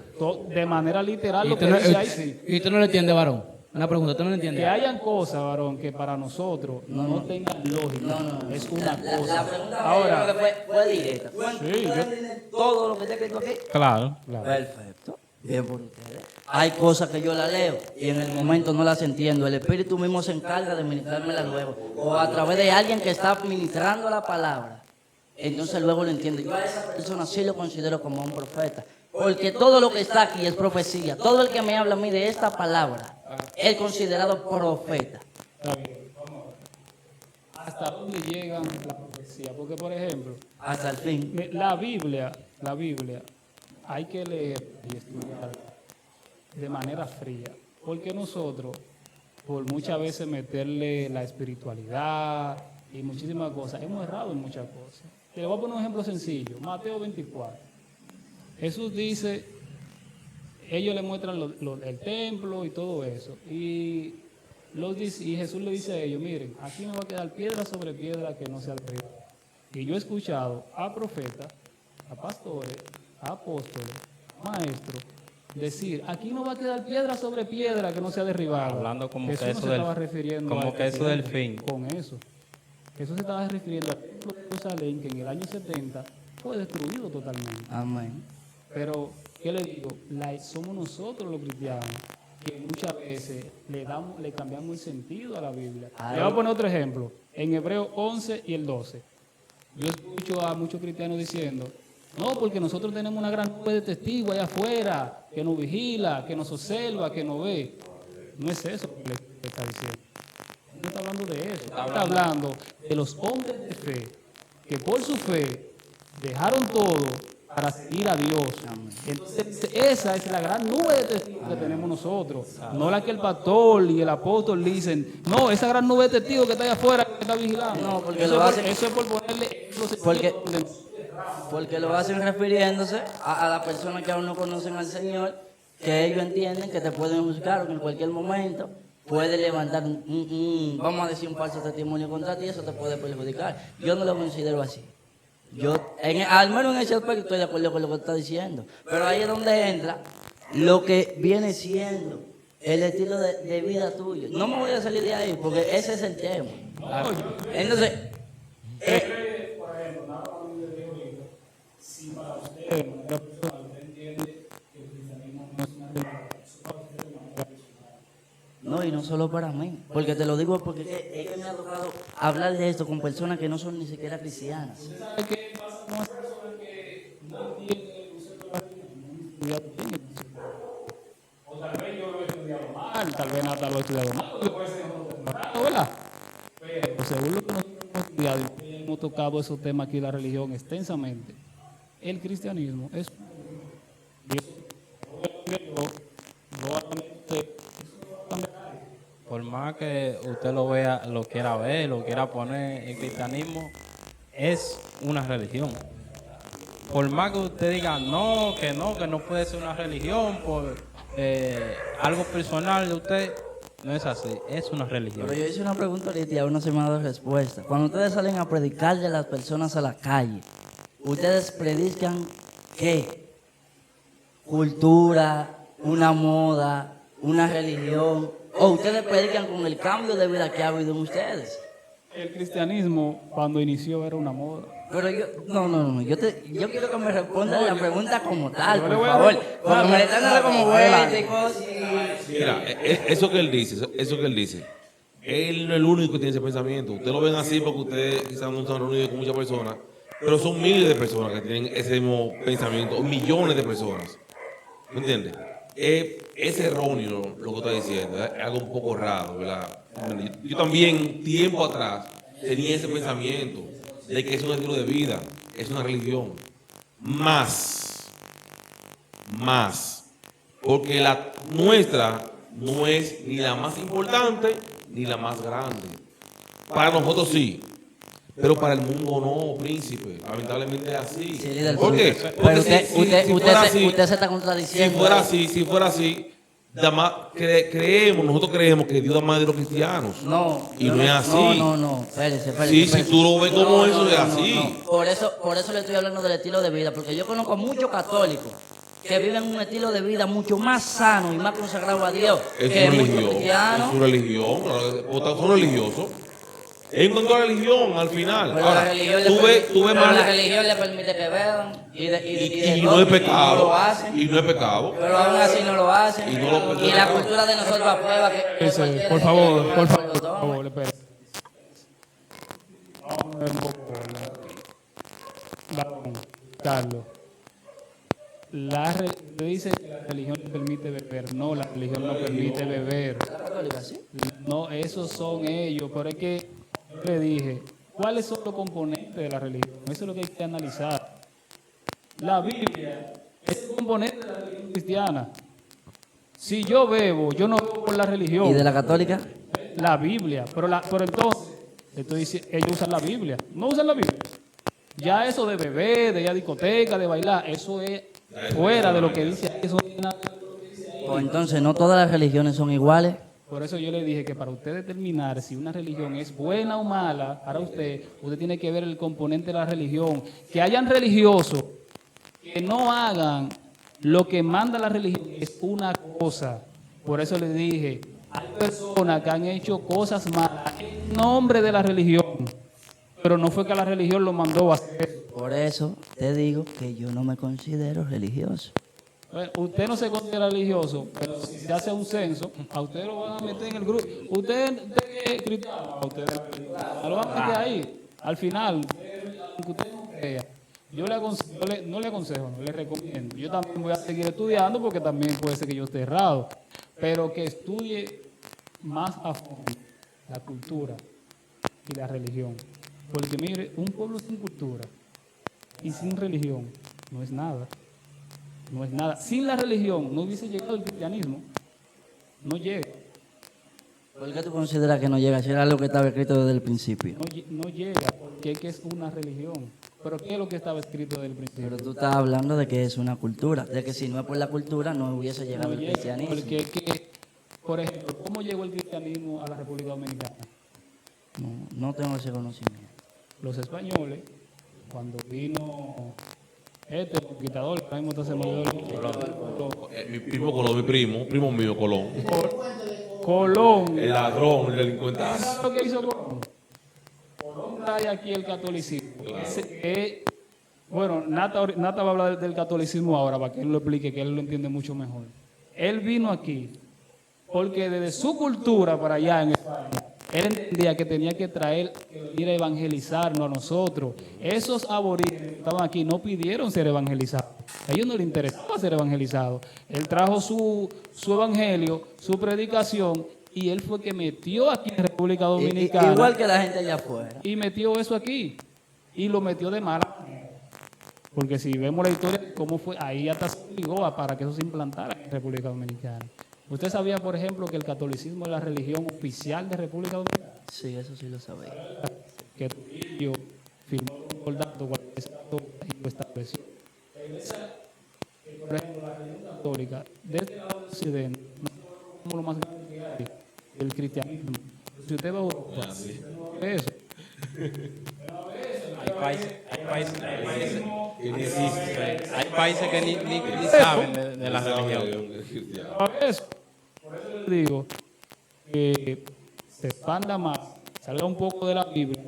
De manera literal,
¿Y
lo
tú
que
no,
dice ahí sí.
y tú no lo entiendes, varón? Una pregunta, ¿tú no lo entiendes?
Que hayan cosas, varón, que para nosotros no tengan lógica. Es una
La
cosa.
pregunta
Ahora,
fue directa. ¿Tú
Sí, yo-
entiendes todo lo que está escrito aquí?
Claro.
Perfecto. Bien por ustedes. Hay cosas que yo la leo y en el momento no las entiendo. El Espíritu mismo se encarga de ministrármela luego. O a través de alguien que está ministrando la palabra. Entonces luego lo entiendo. Yo a esa persona sí lo considero como un profeta. Porque todo lo que está aquí es profecía. Todo el que me habla a mí de esta palabra es considerado profeta.
está bien, vamos a ver. ¿Hasta dónde llegan la profecía? Porque, por ejemplo,
Hasta el fin.
la Biblia, hay que leer y estudiar de manera fría, porque nosotros, por muchas veces meterle la espiritualidad y muchísimas cosas, hemos errado en muchas cosas. Te voy a poner un ejemplo sencillo, Mateo 24. Jesús dice, ellos le muestran el templo y todo eso, y Jesús le dice a ellos, miren, aquí no va a quedar piedra sobre piedra que no sea derribada. Y yo he escuchado a profetas, a pastores, a apóstoles, maestros, decir, aquí no va a quedar piedra sobre piedra que no sea derribada.
Hablando como
Jesús
que
no
eso
se
del-
estaba refiriendo
como
a
que eso del fin.
Con eso. Jesús se estaba refiriendo al templo de Jerusalén, que en el año 70 fue destruido totalmente.
Amén.
Pero, ¿qué le digo? Somos nosotros los cristianos que muchas veces le cambiamos el sentido a la Biblia. Le voy a poner otro ejemplo. En Hebreos 11 y el 12. Yo escucho a muchos cristianos diciendo, no, porque nosotros tenemos una gran nube de testigos allá afuera, que nos vigila, que nos observa, que nos ve. No es eso que le está diciendo. No está hablando de eso. Está hablando de los hombres de fe, que por su fe dejaron todo para seguir a Dios. Entonces, esa es la gran nube de testigos que tenemos nosotros. No la que el pastor y el apóstol dicen. No, esa gran nube de testigos que está allá afuera, que está vigilando.
No, porque
eso,
lo
es
hacen-
por, eso es por ponerle ejemplos
Porque-
sencillos.
Porque lo hacen refiriéndose a las personas que aún no conocen al Señor, que ellos entienden que te pueden buscar o que en cualquier momento puede levantar vamos a decir, un falso testimonio contra ti y eso te puede perjudicar. Yo no lo considero así. Al menos en ese aspecto estoy de acuerdo con lo que está diciendo. Pero ahí es donde entra lo que viene siendo el estilo de vida tuyo. No me voy a salir de ahí porque ese es el tema. Entonces, no, y no solo para mí, porque te lo digo porque es que me ha tocado hablar de esto con personas que no son ni siquiera cristianas.
¿Sabe qué pasa con las personas que no entienden el concepto de la Biblia? O tal vez yo lo he estudiado mal, tal vez Nata lo ha estudiado mal, porque puede ser raro, ¿verdad? Pero según lo que nosotros hemos estudiado y hemos tocado esos temas aquí, la religión, extensamente, el cristianismo es...
Por más que usted lo vea, lo quiera ver, lo quiera poner, el cristianismo es una religión. Por más que usted diga que no puede ser una religión por algo personal de usted, no es así, es una religión.
Pero yo hice una pregunta ahorita y aún no se me ha dado respuesta. Cuando ustedes salen a predicarle a las personas a la calle, ¿ustedes predican qué? ¿Cultura, una moda, una religión? ¿O ustedes predican con el cambio de vida que ha habido en ustedes?
El cristianismo, cuando inició, era una moda.
Pero no, yo quiero que me respondan la pregunta como tal,
Yo
por
le voy a
favor.
responder.
Porque me le están dando como vuelta y cosas.
Mira, eso que él dice, Él no es el único que tiene ese pensamiento. Ustedes lo ven así porque ustedes quizás no están reunidos con muchas personas, pero son miles de personas que tienen ese mismo pensamiento, o millones de personas. ¿Me entiendes? Es erróneo lo que está diciendo, es algo un poco raro, ¿verdad? Yo también, tiempo atrás, tenía ese pensamiento de que es un estilo de vida, es una religión. Más, porque la nuestra no es ni la más importante ni la más grande. Para nosotros sí, pero para el mundo no, príncipe. Lamentablemente es así.
Sí, líder,
¿Por qué?
pero
Porque
usted se está
si
contradiciendo.
fuera así, nosotros creemos que Dios da más de los cristianos.
No.
Y no es así.
No. Espérese.
Sí, si tú lo ves como eso, es así.
No. Por eso le estoy hablando del estilo de vida, porque yo conozco muchos católicos que viven un estilo de vida mucho más sano y más consagrado a Dios
Es
que
su
muchos
religión.
cristianos.
Es su religión. Son religiosos. Es en cuanto a la religión, al final.
Pero
Ahora,
la religión
tú ves más.
la religión le permite que beban
Y
todo,
no es
no
pecado.
lo hacen.
Y no es pecado.
Pero aún así no lo hacen.
Y no lo-
Y la cultura de nosotros aprueba que cualquiera
Por
que
favor,
llegue
por
a
favor,
lo
por
tome.
favor, espere. Vamos a ver un poco, Carlos. Usted dice que la religión le permite beber. No, la religión no permite beber.
La católica, ¿sí?
No, esos son ellos. Pero es que yo le dije, ¿cuáles son los componentes de la religión? Eso es lo que hay que analizar. La Biblia es el componente de la religión cristiana. Si yo bebo, yo no bebo por la religión.
¿Y de la católica?
La Biblia, pero entonces, estoy diciendo, ellos usan la Biblia, no usan la Biblia. Ya eso de beber, de ir a discoteca, de bailar, eso es fuera de lo que dice ahí, eso no tiene nada que ver con lo que dice ahí.
Pues entonces no todas las religiones son iguales.
Por eso yo le dije que para usted determinar si una religión es buena o mala, para usted tiene que ver el componente de la religión. Que hayan religiosos que no hagan lo que manda la religión es una cosa. Por eso le dije, hay personas que han hecho cosas malas en nombre de la religión, pero no fue que la religión lo mandó a hacer eso.
Por eso te digo que yo no me considero religioso.
Bueno, usted no se considera religioso, pero si se hace un censo, a usted lo van a meter en el grupo. Usted es cristiano, a usted lo van a meter ahí. Al final, aunque usted no crea, yo no le aconsejo, no le recomiendo. Yo también voy a seguir estudiando porque también puede ser que yo esté errado, pero que estudie más a fondo la cultura y la religión. Porque mire, un pueblo sin cultura y sin religión no es nada. No es nada. Sin la religión no hubiese llegado el cristianismo. No llega.
¿Por qué tú consideras que no llega? Si era lo que estaba escrito desde el principio.
No llega porque es que es una religión. Pero ¿qué es lo que estaba escrito desde el principio?
Pero tú estás hablando de que es una cultura, de que si no es por la cultura no hubiese llegado
No
el
llega,
cristianismo.
porque es que, por ejemplo, ¿cómo llegó el cristianismo a la República Dominicana?
No tengo ese conocimiento.
Los españoles, cuando vino este conquistador, que ahora mismo se me olvidó
Mi primo mío, Colón.
Colón.
El ladrón, el delincuentazo.
¿Sabes lo que hizo Colón? Colón trae aquí el catolicismo. Bueno, Nata va a hablar del catolicismo ahora para que él lo explique, que él lo entiende mucho mejor. Él vino aquí porque desde su cultura para allá en España, él entendía que tenía que ir a evangelizarnos a nosotros. Esos aborígenes que estaban aquí no pidieron ser evangelizados. A ellos no les interesaba ser evangelizados. Él trajo su evangelio, su predicación, y él fue que metió aquí en República Dominicana.
Igual que la gente allá afuera.
Y metió eso aquí. Y lo metió de mala manera. Porque si vemos la historia, cómo fue, ahí hasta se obligó para que eso se implantara en República Dominicana. ¿Usted sabía, por ejemplo, que el catolicismo es la religión oficial de República Dominicana?
Sí, eso sí lo sabía.
Que Trujillo firmó un concordato cuando ese acto lo estableció. Por ejemplo, la religión católica, desde el lado del occidente, nosotros somos lo más grande que hay, el cristianismo. Si usted va a Europa, usted no ve eso.
Hay países que ni saben de la religión.
No ve eso. Por eso le digo que se expanda más, salga un poco de la Biblia,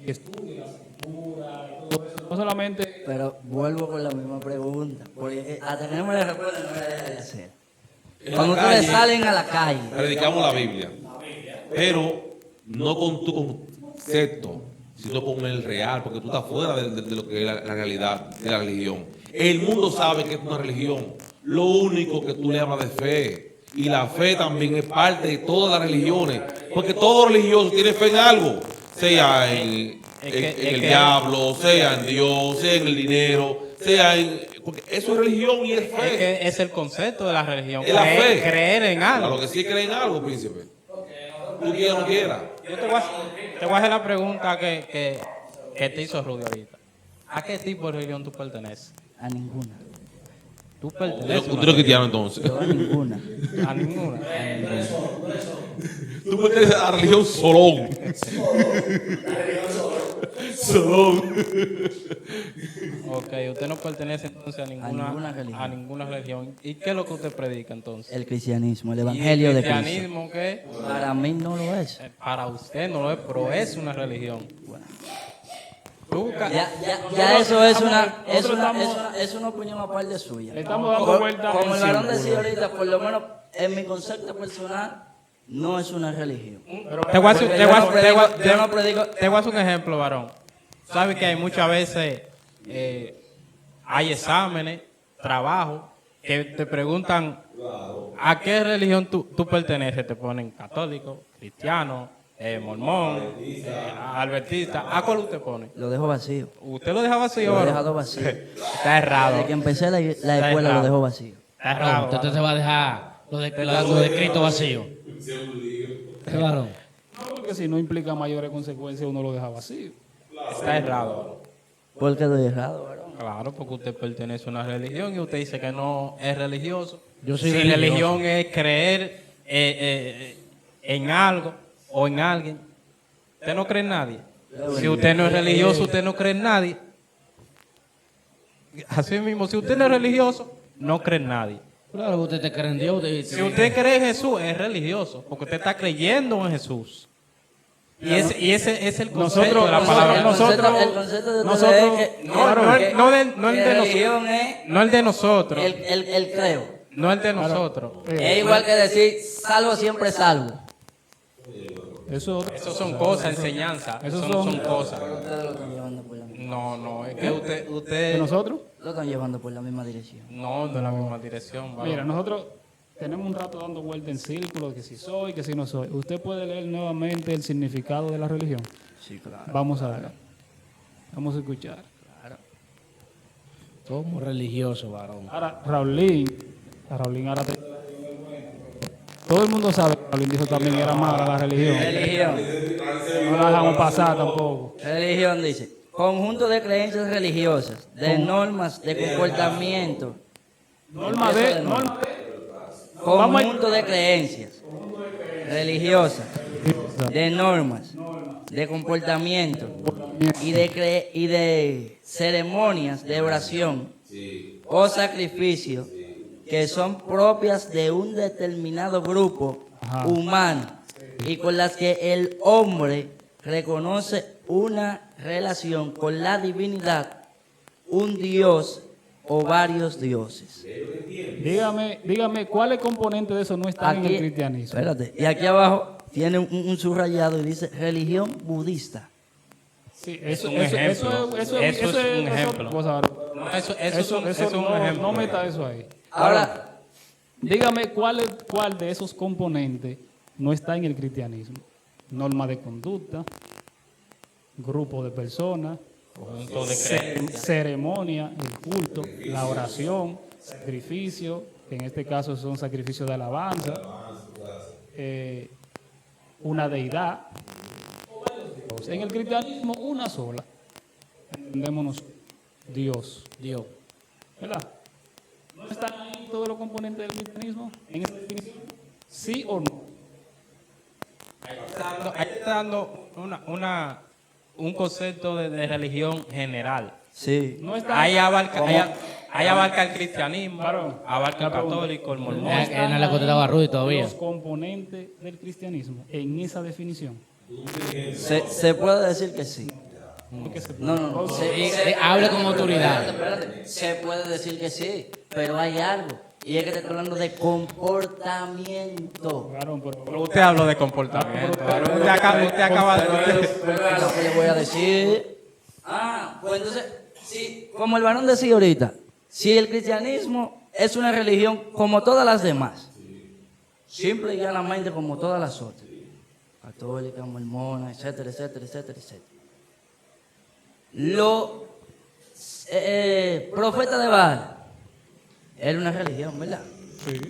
y estudie la cultura y todo eso. No solamente
Pero vuelvo con la misma pregunta. Porque hasta que no me la respondan, no me la dejan de hacer. Cuando ustedes salen a la calle,
Predicamos la Biblia. Pero no con tu concepto, sino con el real, porque tú estás fuera de lo que es la realidad de la religión. El mundo sabe que es una religión. Lo único que tú le hablas de fe. Y la fe también es parte de todas las religiones. Porque todo religioso tiene fe en algo. Sea en el diablo, sea en Dios, sea en el dinero, sea en... Porque eso es religión y es
Es
fe.
que es el concepto de la religión.
Es la fe.
Creer en algo.
Claro que sí creen en algo, príncipe. Tú quieras o no quieras.
Yo te voy a hacer la pregunta que te hizo Rudy ahorita. ¿A qué tipo de religión tú perteneces?
A ninguna.
Tú perteneces
Usted es cristiano entonces.
Yo a ninguna.
a ninguna.
Tú perteneces a la religión Solón. Solón.
Ok, usted no pertenece entonces a
ninguna
ninguna religión. ¿Y qué es lo que usted predica entonces?
El cristianismo, el
¿Y
evangelio
el
de Cristo.
cristianismo qué?
Para mí no lo es.
Para usted no lo es, pero es una religión.
Ya eso es una opinión aparte suya.
Le estamos dando vuelta
Como
en
el varón
círculo.
decía ahorita, por lo menos en mi concepto personal, no es una religión.
Te voy a hacer- te voy a- te voy a-
Yo no predico.
Te voy a hacer un ejemplo, varón. Sabes que hay muchas veces, hay exámenes, trabajo, que te preguntan a qué religión tú perteneces. Te ponen católico, cristiano, mormón, albertista. ¿A cuál usted pone?
Lo dejo vacío.
¿Usted lo deja vacío,
Lo he
varón?
dejado vacío.
Está errado.
Desde que empecé la escuela
errado.
lo dejo vacío.
Está errado.
Usted te va a dejar lo de Cristo vacío. ¿Qué varón?
No, porque si no implica mayores consecuencias, uno lo deja vacío.
Está errado.
¿Por qué doy errado, varón?
Claro, porque usted pertenece a una religión y usted dice que no es religioso.
Yo soy
si
religioso.
religión es creer en algo o en alguien, usted no cree en nadie. Si usted no es religioso, usted no cree en nadie. Así mismo, si usted no es religioso, no cree en nadie.
Claro, usted te cree en Dios.
Si usted cree en Jesús, es religioso, porque usted está creyendo en Jesús. Y ese es el concepto de la palabra.
El concepto de
nosotros-
ustedes es que
no el de
religión
nosotros.
es
No el de nosotros.
el creo.
No el de nosotros.
Es igual que decir salvo siempre salvo.
Eso
Eso son cosas, enseñanza.
Esos
Eso no
son-
son cosas.
Ustedes lo están llevando por la misma.
No, es que
de
usted
nosotros.
Lo están llevando por la misma dirección.
no de la misma dirección. varón.
Mira, nosotros tenemos un rato dando vuelta en círculo, que si soy, que si no soy. Usted puede leer nuevamente el significado de la religión.
Sí, claro.
Vamos a ver. Vamos a escuchar.
Somos religiosos, varón.
Ahora, Raulín ahora todo el mundo sabe que Raulín dijo también era mala la religión.
Religión.
No la dejamos pasar tampoco.
Religión dice, conjunto de creencias religiosas, de normas, de comportamiento.
Norma
Eso
de,
de
norma
Conjunto de creencias religiosas, de normas, de comportamiento y de ceremonias de oración o sacrificio que son propias de un determinado grupo
Ajá.
humano y con las que el hombre reconoce una relación con la divinidad, un dios o varios dioses.
dígame, ¿cuáles componentes de eso no están en el cristianismo?
Espérate, y aquí abajo tiene un subrayado y dice religión budista.
Sí,
Es un ejemplo. Eso es un ejemplo. No, eso es un ejemplo.
No meta eso ahí.
Ahora,
Dígame cuál de esos componentes no está en el cristianismo. Norma de conducta, grupo de personas,
Conjunto de creencias.
ceremonia, el culto, la oración, sacrificio, que en este caso son sacrificios de alabanza, una deidad. En el cristianismo una sola. Entendémonos, Dios.
Dios.
¿Verdad? ¿No están ahí todos los componentes del cristianismo en esa definición? ¿Sí o no?
Ahí está dando un concepto de religión general.
sí.
No está
Ahí abarca el cristianismo,
Varón,
abarca el
una pregunta.
católico, el mormón.
Él no le contestaba a Rudy todavía.
los componentes del cristianismo en esa definición.
Se puede decir que sí.
Porque se-
No.
Hable con autoridad.
Espérate. Se puede decir que sí, pero hay algo Y es que te estoy hablando de comportamiento.
Varón,
Pero usted habló de comportamiento. Usted acaba de...
Pero es lo que le voy a decir. Pues entonces, sí, como el varón decía ahorita, si el cristianismo es una religión como todas las demás, simple y llanamente como todas las otras, católica, mormona, etcétera, etcétera, etcétera, etcétera. Los profetas de Baal era una religión, ¿verdad?
sí.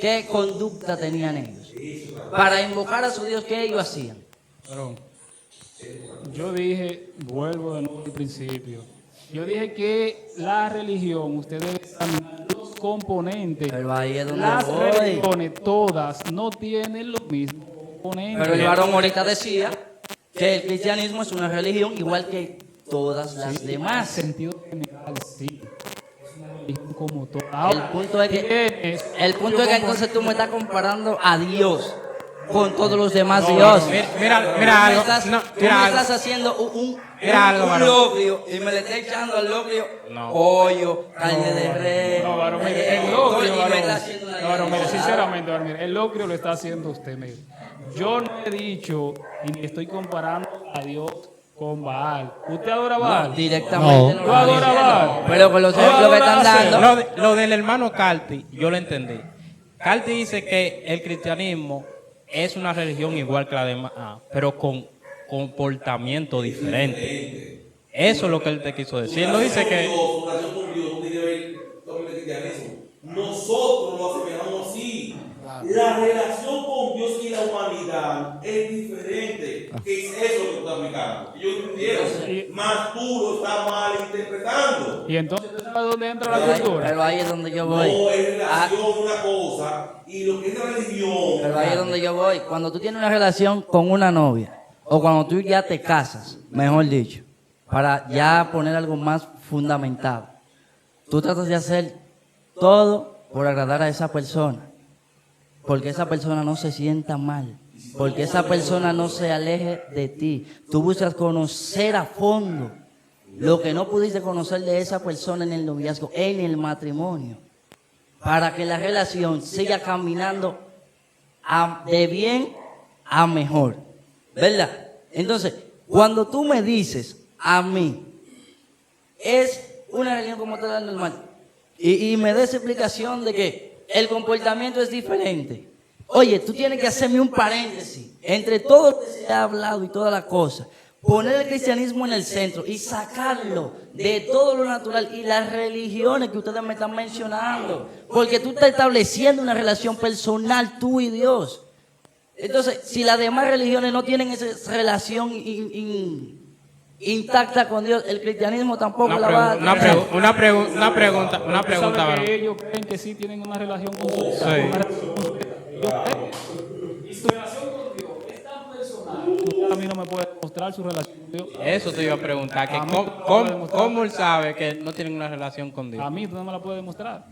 ¿Qué conducta tenían ellos? Para invocar a su Dios, ¿qué ellos hacían?
Varón, yo dije, vuelvo de nuevo al principio. Yo dije que la religión, usted debe examinar los componentes.
Pero ahí es donde
Las
voy.
religiones, todas, no tienen los mismos componentes.
Pero el varón ahorita decía que el cristianismo es una religión igual que todas las
En
demás.
sentido general, sí. Es una religión como todas.
El
Ahora,
punto es que,
tienes-
entonces tú me estás comparando a Dios con todos los demás
No,
dioses.
Mira
Tú me
algo.
estás,
No,
tú
mira
me
algo.
estás haciendo un
varón.
locrio y me le estás echando al locrio
No.
pollo, carne de res.
No, varón, mire, el locrio,
y me
varón.
está haciendo una
No, varón, mire,
guerra.
sinceramente, varón, mire, el locrio lo está haciendo usted, mire. Yo no he dicho y ni estoy comparando a Dios con Baal. ¿Usted adora a Baal?
No, directamente
No.
no
¿Tú adoras
lo estoy
Baal?
diciendo. Pero con los
¿Tú
ejemplos que están
adoras
dando.
Lo del hermano Carti, yo lo entendí. Carti dice que el cristianismo es una religión igual que la demás, pero con comportamiento diferente. Eso es lo que él te quiso decir. Él no dice que...
Su relación con Dios no tiene que ver con el cristianismo. Nosotros lo asemejamos así. La relación con Dios y la humanidad es diferente. ¿Qué es eso que tú estás aplicando? Yo entiendo. Más tú lo estás mal interpretando.
Y entonces, ¿tú sabes dónde entra la
Pero ahí,
cultura?
pero ahí es donde yo
No
voy.
es relación una cosa y lo que es la religión.
Pero ahí es donde yo voy. Cuando tú tienes una relación con una novia, o cuando tú ya te casas, mejor dicho, para ya poner algo más fundamentado, tú tratas de hacer todo por agradar a esa persona, porque esa persona no se sienta mal, porque esa persona no se aleje de ti. Tú buscas conocer a fondo lo que no pudiste conocer de esa persona en el noviazgo, en el matrimonio, para que la relación siga caminando de bien a mejor, ¿verdad? Entonces, cuando tú me dices a mí, es una religión como toda la normal, y me des explicación de que el comportamiento es diferente. Oye, tú tienes que hacerme un paréntesis entre todo lo que se ha hablado y toda la cosa, poner el cristianismo en el centro y sacarlo de todo lo natural y las religiones que ustedes me están mencionando, porque tú estás estableciendo una relación personal tú y Dios. Entonces, si las demás religiones no tienen esa relación intacta con Dios, el cristianismo tampoco la va a tener.
Una pregunta,
¿Tú sabes
varón.
que ellos creen que sí tienen una relación con su
Sí.
Y su relación con Dios es tan personal. Usted a mí no me puede demostrar su relación con Dios.
Eso te iba a preguntar, que
A mí no me lo puede demostrar.
¿cómo él sabe que no tienen una relación con Dios?
A mí usted no me la puede demostrar.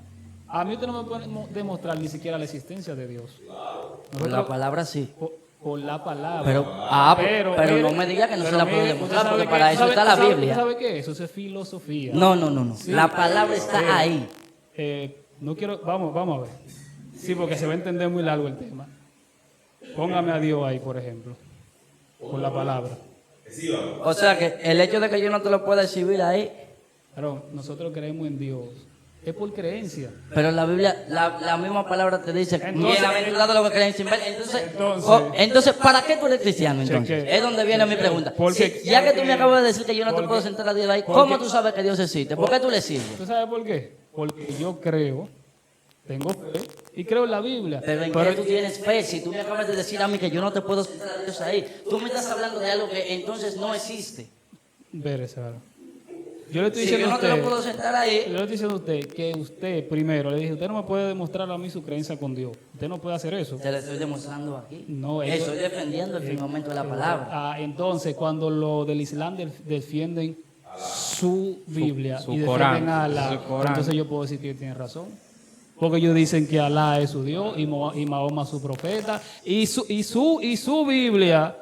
A mí usted no me puede demostrar ni siquiera la existencia de Dios.
Por la palabra sí.
Por la palabra.
Pero
mire,
no me diga que no se
pero
la puedo
mire,
demostrar,
usted sabe
porque para eso está la Biblia.
¿Sabe qué? Eso es filosofía.
No.
Sí.
La palabra está ahí.
No quiero, vamos a ver. Sí, porque se va a entender muy largo el tema. Póngame a Dios ahí, por ejemplo. Por la palabra.
O sea que el hecho de que yo no te lo pueda exhibir ahí,
Claro, nosotros creemos en Dios. Es por creencia.
pero la Biblia, la misma palabra te dice,
Entonces-
bienaventurado los que creen sin ver. Entonces,
Entonces-
entonces, ¿para qué tú eres cristiano entonces?
Cheque.
Es donde viene mi pregunta.
Porque-
Ya que tú me acabas de decir que yo no te
porque-
puedo sentar a Dios ahí,
porque-
¿cómo tú sabes que Dios existe? ¿Por qué tú le sirves?
¿Tú sabes por qué? Porque yo creo, tengo fe y creo en la Biblia.
Pero en qué tú tienes fe, si tú me acabas de decir a mí que yo no te puedo sentar a Dios ahí, tú me estás hablando de algo que entonces no existe.
Ver esa. Yo le estoy
Si yo
diciendo a
no te lo
usted,
puedo sentar
yo
ahí,
le estoy diciendo a usted que usted primero le dije, usted no me puede demostrar a mí su creencia con Dios. Usted no puede hacer eso.
te lo estoy demostrando aquí.
No, eso-
Estoy defendiendo el firmamento de la palabra.
Entonces, cuando los del Islam defienden su Biblia
su
y defienden
Corán,
a Alá,
su Corán.
entonces yo puedo decir que tienen razón. Porque ellos dicen que Alá es su Dios y Mahoma su profeta y su Biblia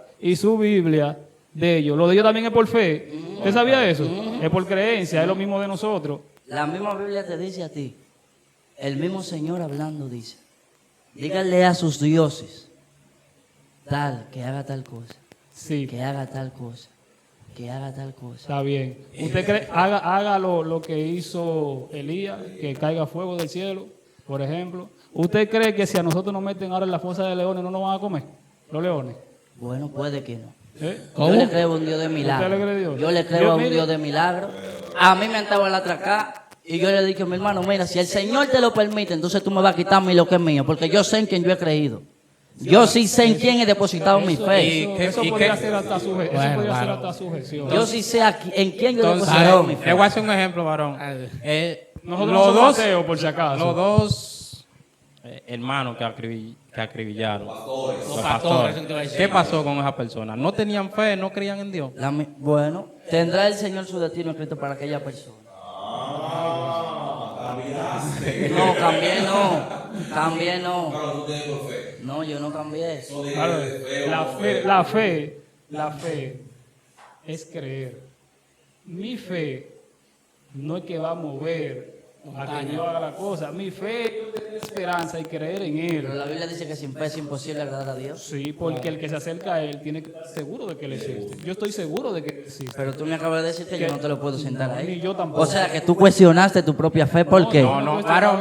de ellos. Lo de ellos también es por fe. ¿Usted sabía eso? Es por creencia, es lo mismo de nosotros.
La misma Biblia te dice a ti, El mismo Señor hablando dice, díganle a sus dioses, tal, que haga tal cosa,
Sí,
que haga tal cosa, que haga tal cosa.
está bien. ¿Usted cree, haga lo que hizo Elías, que caiga fuego del cielo, por ejemplo? ¿Usted cree que si a nosotros nos meten ahora en la fosa de leones no nos van a comer los leones?
Bueno, puede que no.
¿Eh?
Yo le creo a un Dios de
¿Usted
milagro.
le cree a Dios?
Yo le creo
Yo,
a un
mire-
Dios de milagro. A mí me han estado en la atracada y yo le dije, mi hermano, mira, si el Señor te lo permite, entonces tú me vas a quitar a mí lo que es mío, porque yo sé en quién yo he creído. Yo sí sé en quién he depositado mi fe.
Eso
¿Y
podría
qué?
ser hasta sujeción.
Bueno,
Eso podría ser
claro.
hasta sujeción.
Yo sí sé en quién yo he
Entonces,
depositado mi
le
fe.
voy a hacer un ejemplo, varón.
Nosotros no somos ateos, por si acaso.
Los dos hermanos que acribillaron, los pastores, ¿qué pasó con esas personas? ¿No tenían fe, no creían en Dios?
Bueno, tendrá el Señor su destino escrito para aquella persona. No, cambié no. No, yo no cambié eso.
Claro, la fe es creer. Mi fe no es que va a mover a que Dios haga la cosa. Mi fe es tener esperanza y creer en
Pero
Él.
la Biblia dice que sin fe es imposible agradar a Dios.
Sí, porque el que se acerca a Él tiene que estar seguro de que Él existe. Yo estoy seguro de que Él existe.
Pero tú me acabas de decir que yo no te lo puedo sentar
Ni
ahí.
yo tampoco.
O sea, que tú cuestionaste tu propia fe. ¿Por qué?
No, varón,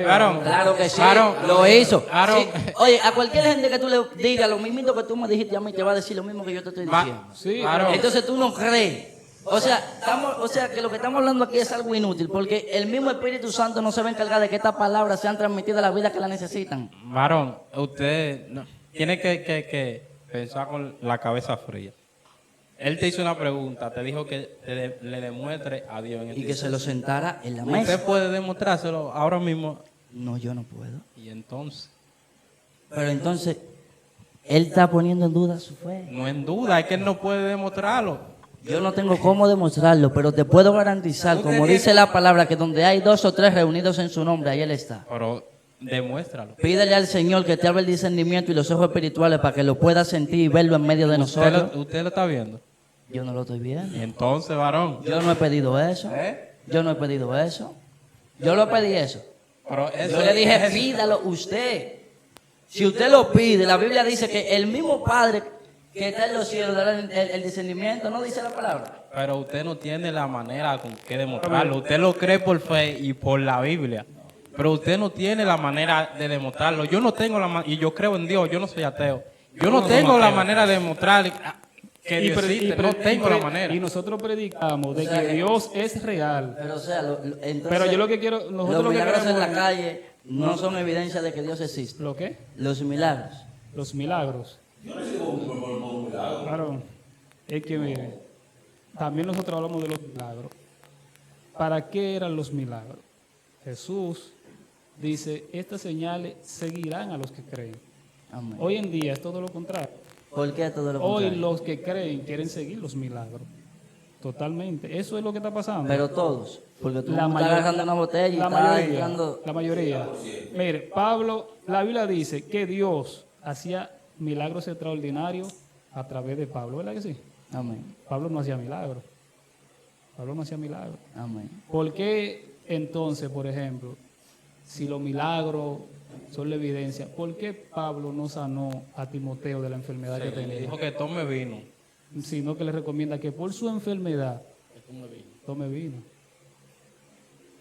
varón.
Claro que sí,
Varón,
lo hizo.
varón.
Sí. Oye, a cualquier gente que tú le digas lo mismo que tú me dijiste a mí, te va a decir lo mismo que yo te estoy diciendo.
Sí,
Varón.
Entonces tú no crees. O sea, que lo que estamos hablando aquí es algo inútil, porque el mismo Espíritu Santo no se va a encargar de que estas palabras sean transmitidas a la vida que la necesitan.
Varón, usted tiene que pensar con la cabeza fría. Él te hizo una pregunta, te dijo que le demuestre a Dios en el
Y que se lo sentara en la mesa.
Usted puede demostrárselo ahora mismo.
No, yo no puedo.
Y entonces,
Pero entonces, él está poniendo en duda su fe.
no en duda, es que él no puede demostrarlo.
Yo no tengo cómo demostrarlo, pero te puedo garantizar, como dice la palabra, que donde hay 2 o 3 reunidos en su nombre, ahí Él está.
Pero demuéstralo.
Pídele al Señor que te abra el discernimiento y los ojos espirituales para que lo puedas sentir y verlo en medio de nosotros.
Usted lo está viendo.
Yo no lo estoy viendo.
Y entonces, varón.
Yo no he pedido eso. Yo no he pedido eso. Yo lo pedí eso.
Pero eso,
Yo le dije, pídalo usted. Si usted lo pide, la Biblia dice que el mismo Padre que está en los cielos dará el discernimiento, ¿no dice la palabra?
Pero usted no tiene la manera con que demostrarlo. Usted lo cree por fe y por la Biblia. Pero usted no tiene la manera de demostrarlo. Yo no tengo la manera, y yo creo en Dios, yo no soy ateo. Yo no tengo la manera de demostrar que Dios existe, no tengo la manera.
Y nosotros predicamos de
O sea,
que Dios es real.
Pero o sea, entonces,
Pero yo lo que quiero, nosotros
los
lo que
milagros en
queremos
la
es-
calle no son evidencia de que Dios existe.
¿Lo qué?
Los milagros.
Los milagros. Claro, es que mire, también nosotros hablamos de los milagros. ¿Para qué eran los milagros? Jesús dice, estas señales seguirán a los que creen.
Amén.
Hoy en día es todo lo contrario.
¿Por qué todo lo
Hoy
contrario?
los que creen quieren seguir los milagros. Totalmente. Eso es lo que está pasando.
Pero todos. Porque tú
La
estás
mayor-
agarrando una botella y
la
estás
mayoría,
tirando.
la mayoría. Mire, Pablo, la Biblia dice que Dios hacía milagros extraordinarios a través de Pablo, ¿verdad que sí?
Amén.
Pablo no hacía milagros. Pablo no hacía milagros.
Amén.
¿Por qué entonces, por ejemplo, si los milagros son la evidencia, por qué Pablo no sanó a Timoteo de la enfermedad que
Le
tenía?
dijo que tome vino.
Sino que le recomienda que por su enfermedad tome vino.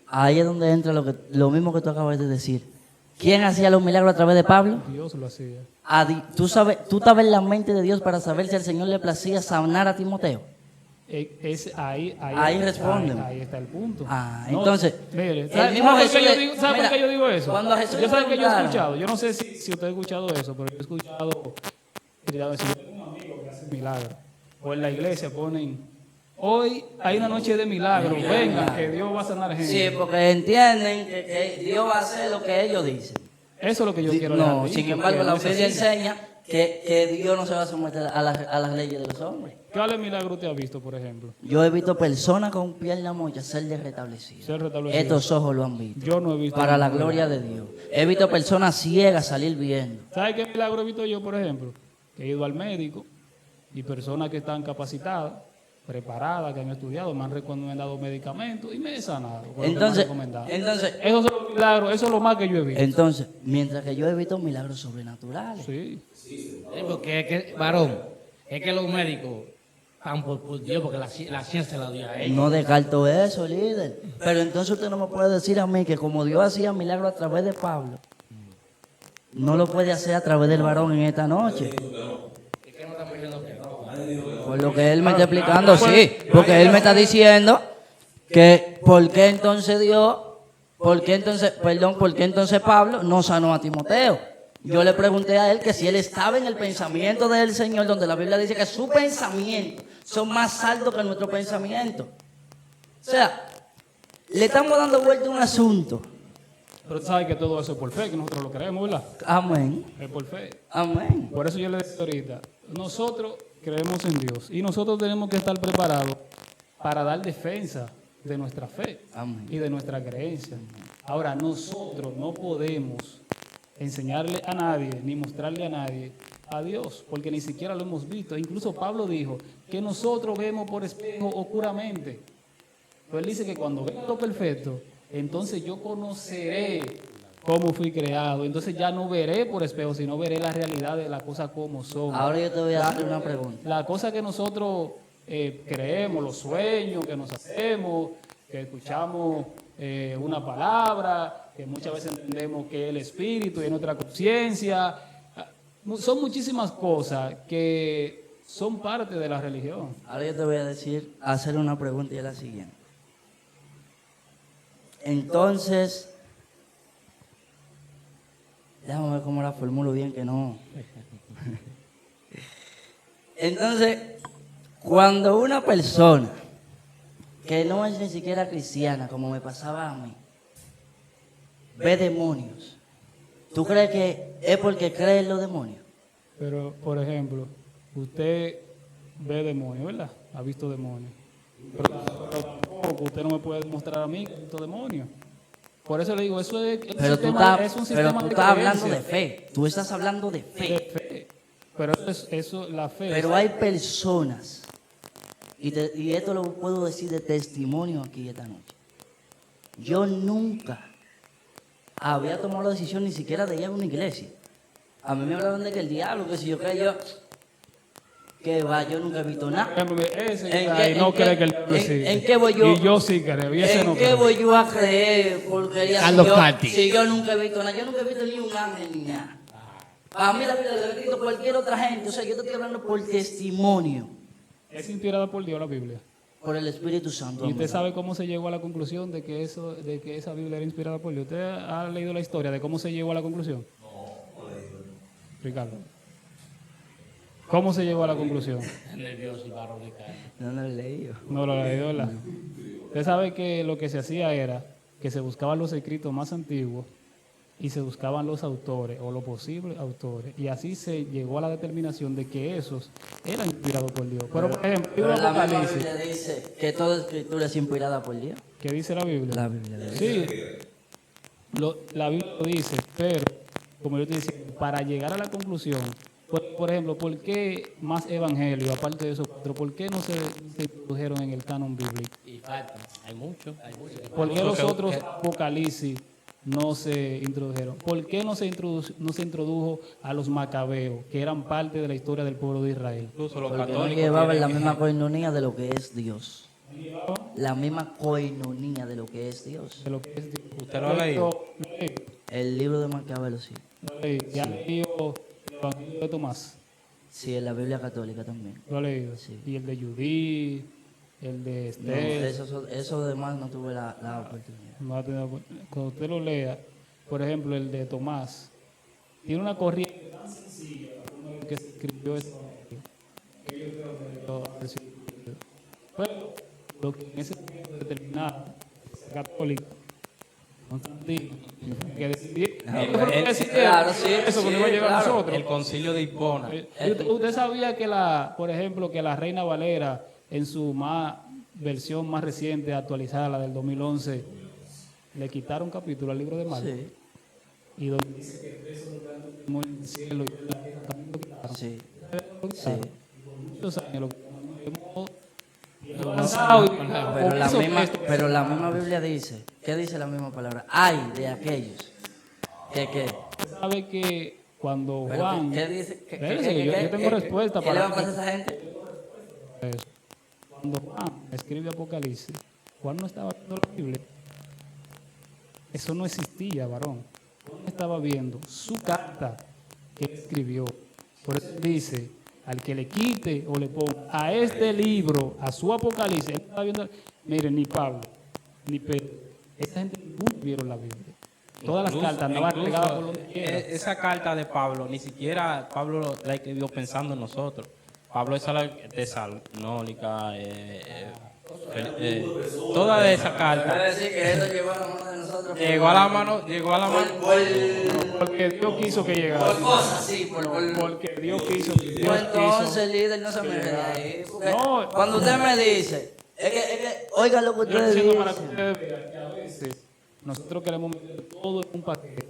Ahí es donde entra lo mismo que tú acabas de decir. ¿Quién hacía los milagros a través de Pablo?
Dios lo hacía.
Tú estabas en la mente de Dios para saber si al Señor le placía sanar a Timoteo. Ahí responden.
Ahí está el punto.
Entonces,
mire,
el
¿sabe
mismo
por qué
Jesús
yo
le-
digo- ¿sabe
mira,
por qué yo digo eso?
cuando a Jesús
Yo
le
sabe que yo he
preguntaron-
escuchado, yo no sé si usted ha escuchado eso, pero yo he escuchado si yo tengo un amigo que hace milagros, o en la iglesia ponen, hoy hay una noche de milagros, vengan que Dios va a sanar gente.
Sí, porque entienden que Dios va a hacer lo que ellos dicen.
Eso es lo que yo quiero
No,
dejar
sin
dicho,
embargo,
que
la
no es
Biblia
así.
enseña que Dios no se va a someter a las leyes de los hombres.
¿Qué milagro te ha visto, por ejemplo?
Yo he visto personas con pierna mocha ser restablecidas.
Ser restablecido.
Estos ojos lo han visto.
Yo no he visto.
Para la
ningún
gloria de Dios. He visto personas ciegas salir viendo.
¿Sabe qué milagro he visto yo, por ejemplo? Que he ido al médico y personas que están capacitadas preparadas, que han estudiado, me han recomendado medicamentos y me he sanado. con lo que me han
Entonces,
recomendado.
entonces,
Esos son los milagros, eso es lo más que yo he visto.
entonces, mientras que yo he visto milagros sobrenaturales.
Sí.
Sí, porque es que, varón, es que los médicos están por Dios, porque la ciencia la dio a ellos.
No descarto eso, líder. Pero entonces usted no me puede decir a mí que como Dios hacía milagros a través de Pablo, no lo puede hacer a través del varón en esta noche.
Es que no estamos diciendo que no.
Por lo que él me está explicando, sí. Porque él me está diciendo que por qué entonces Dios, por qué entonces Pablo no sanó a Timoteo. Yo le pregunté a él que si él estaba en el pensamiento del Señor, donde la Biblia dice que sus pensamientos son más altos que nuestro pensamiento. O sea, le estamos dando vuelta a un asunto.
Pero tú sabes que todo eso es por fe, que nosotros lo creemos, ¿verdad?
Amén.
Es por fe.
Amén.
Por eso yo le decía ahorita, nosotros creemos en Dios y nosotros tenemos que estar preparados para dar defensa de nuestra fe
Amén.
y de nuestra creencia. Ahora, nosotros no podemos enseñarle a nadie ni mostrarle a nadie a Dios, porque ni siquiera lo hemos visto. Incluso Pablo dijo que nosotros vemos por espejo oscuramente. Pero él dice que cuando vea lo perfecto, entonces yo conoceré cómo fui creado. Entonces ya no veré por espejo, sino veré la realidad de las cosas como son.
Ahora yo te voy a hacer una pregunta.
La cosa que nosotros creemos, los sueños que nos hacemos, que escuchamos una palabra, que muchas veces entendemos que es el espíritu y es nuestra conciencia. Son muchísimas cosas que son parte de la religión.
Ahora yo te voy a decir, hacer una pregunta y es la siguiente. Entonces, déjame ver cómo la formulo bien que no. Entonces, cuando una persona que no es ni siquiera cristiana, como me pasaba a mí, ve demonios, ¿tú crees que es porque cree en los demonios?
Pero, por ejemplo, usted ve demonios, ¿verdad? Ha visto demonios. Pero tampoco usted no me puede mostrar a mí que he visto demonios. Por eso le digo, eso es,
Pero tú
es un
estás,
sistema de
hablando de
creencia,
fe. Tú estás hablando de
de
fe.
fe. Pero eso, la fe.
Pero hay personas, y esto lo puedo decir de testimonio aquí esta noche. Yo nunca había tomado la decisión ni siquiera de ir a una iglesia. A mí me hablaron de que el diablo, que si yo creo, que va, yo nunca he visto
Por
nada.
ejemplo, ese
¿En
que
qué-
ahí no
en
cree
qué-
que el diablo
en-
existe.
en qué voy yo?
Y yo sí creo, y ese
¿En
no
qué
cree.
voy yo a creer porquería
Carlos
si yo,
Carti.
si yo nunca he visto nada? Yo nunca he visto ni un ángel ni nada. A mí la Biblia le he visto cualquier otra gente. O sea, yo te estoy hablando por testimonio,
Es inspirada por Dios la Biblia.
por el Espíritu Santo.
¿Y usted
amén.
sabe cómo se llegó a la conclusión de que esa Biblia era inspirada por Dios? ¿Usted ha leído la historia de cómo se llegó a la conclusión? No, Ricardo. ¿Cómo se llegó a la conclusión?
Nervioso y varón de carne.
No lo he leído.
No lo leído, ¿verdad? Usted sabe que lo que se hacía era que se buscaban los escritos más antiguos y se buscaban los autores o los posibles autores. Y así se llegó a la determinación de que esos eran inspirados por Dios. Pero, por ejemplo, el
Pero
libro de
la misma
Apocalipsis,
Biblia dice que toda escritura es inspirada por Dios.
¿qué dice la Biblia?
La Biblia dice.
Sí, la Biblia lo dice, pero como yo te decía, para llegar a la conclusión, por ejemplo, ¿por qué más evangelios, aparte de esos cuatro, por qué no se introdujeron en el canon bíblico?
Y falta. Hay mucho.
¿Por qué los otros apocalipsis no se introdujeron? ¿Por qué no se introdujo a los macabeos, que eran parte de la historia del pueblo de Israel?
Incluso los
Porque no
católicos
llevaban la
tienen-
misma coinonía de lo que es Dios. La misma coinonía de lo que es Dios.
De lo que es Dios.
¿Usted lo ha leído?
Lo leí,
El libro de Maquiavelo, sí.
lo leí. ¿Y ha leído el Evangelio de Tomás?
Sí, en la Biblia católica también.
Lo ha leído.
Sí.
Y el de Judí, el de
No,
Esther.
eso demás no tuve la oportunidad.
No va a tener- Cuando usted lo lea, por ejemplo, el de Tomás, tiene una corriente tan sencilla que se escribió ese evangelio, que yo creo que lo ha recibido. Pero lo que en ese momento determinado, ese católico, Constantino, que decidió,
Claro, sí,
eso que
sí,
no iba a llegar a
claro.
nosotros.
El concilio de Hipona.
Usted sabía que por ejemplo, que la Reina Valera en su versión más reciente, actualizada, la del 2011, le quitaron capítulo al libro de Marcos.
Sí,
Y donde dice que eso lo en el cielo y en la tierra, también lo quitaron.
sí, sí.
Por muchos años lo quitaron de modo, y ahora, por ejemplo, en el canon bíblico, en el canon católico, en el canon católico, en el canon católico, avanzado y
Pero
con
la,
esos
misma,
textos.
pero la misma Biblia dice, ¿qué dice la misma palabra? Ay de aquellos. ¿Qué?
Usted sabe que cuando
Pero
Juan,
¿qué dice?
Espérese, que yo tengo respuesta
¿Qué le va a
para
pasar a esa gente?
eso. Cuando Juan escribe Apocalipsis, Juan no estaba viendo la Biblia. Eso no existía, varón. Juan estaba viendo su carta que escribió. Por eso dice, al que le quite o le ponga a este libro, a su Apocalipsis, él estaba viendo, miren, ni Pablo, ni Pedro, esa gente ninguno vieron la Biblia. Todas las cartas andaban regadas por donde quiera.
Esa carta de Pablo, ni siquiera Pablo la escribió pensando en nosotros. Pablo es la tesalónica, toda esa
Quiere
carta
decir que esto llegó a la mano de nosotros.
llegó a la mano.
Porque Dios quiso que llegara.
Por cosas así,
Porque Dios quiso.
Pues
Dios
entonces,
quiso.
líder, no se me de ahí. Porque
No.
cuando usted me dice, es que, oiga lo que
Yo
usted
estoy diciendo para
dice.
que ustedes vean que a veces nosotros queremos meter todo en un paquete,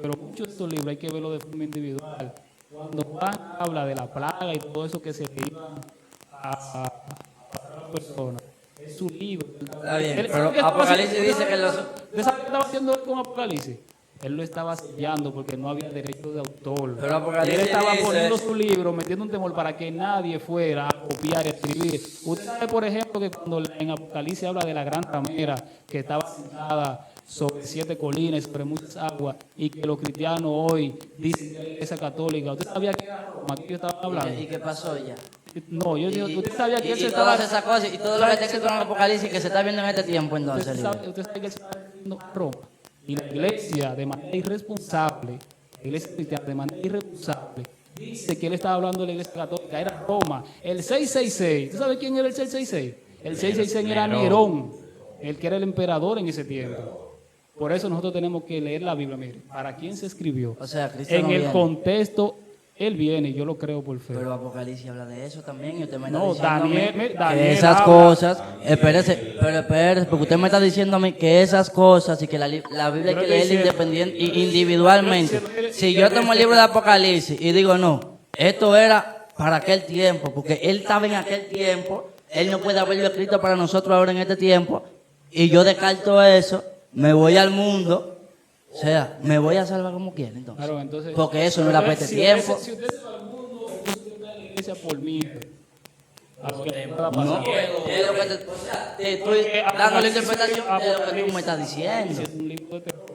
pero muchos de estos libros hay que verlo de forma individual. Cuando Juan habla de la plaga y todo eso que se le iba a pasar a la persona, es su libro.
Está bien,
Él-
pero
¿qué estaba
Apocalipsis
haciendo?
dice que los...
¿Usted sabe qué estaba haciendo él con Apocalipsis? Él lo estaba sellando porque no había derecho de autor.
Pero Apocalipsis
Y él estaba
dice-
poniendo su libro, metiendo un temor para que nadie fuera a copiar y a escribir. Usted sabe, por ejemplo, que cuando en Apocalipsis habla de la gran ramera que estaba sentada sobre 7 colinas, sobre muchas aguas, y que los cristianos hoy dicen que es la iglesia católica. ¿Usted sabía que era Roma que yo estaba hablando?
¿Y qué pasó ya?
No, yo digo, ¿usted sabía que él se
Y
estaba...
todas esas cosas, y todo lo que está escrito en el Apocalipsis que se está viendo en este tiempo entonces,
Usted
líder.
sabe que él se está refiriendo a Roma. Y la iglesia, de manera irresponsable, la iglesia cristiana, de manera irresponsable, dice que él estaba hablando de la iglesia católica, era Roma. El 666, ¿usted sabe quién era el 666? El 666 era Nerón, el que era el emperador en ese tiempo. Por eso nosotros tenemos que leer la Biblia, mire, ¿para quién se escribió?
O sea, Cristo
En
no
el
viene.
contexto, él viene, yo lo creo por fe.
Pero Apocalipsis habla de eso también, y usted me está
No,
diciendo a mí
Daniel
que esas
habla.
cosas, espérese, porque usted me está diciendo a mí que esas cosas y que la Biblia hay
Yo
que
le
leerla
estoy
indipendiente, individualmente.
yo le estoy
Si
diciendo-
yo tomo el libro de Apocalipsis y digo, no, esto era para aquel tiempo, porque él estaba en aquel tiempo, él no puede haberlo escrito para nosotros ahora en este tiempo, y yo descarto eso, me voy al mundo. O sea, me voy a salvar como quiera, entonces.
Claro, entonces,
Porque eso no era para este
si
tiempo.
Si usted se va al mundo, usted está en la iglesia por mí. A lo que pueda
No,
pasar.
es lo que o sea, te estoy dando la interpretación de lo que tú me estás diciendo.
Es un libro de terror.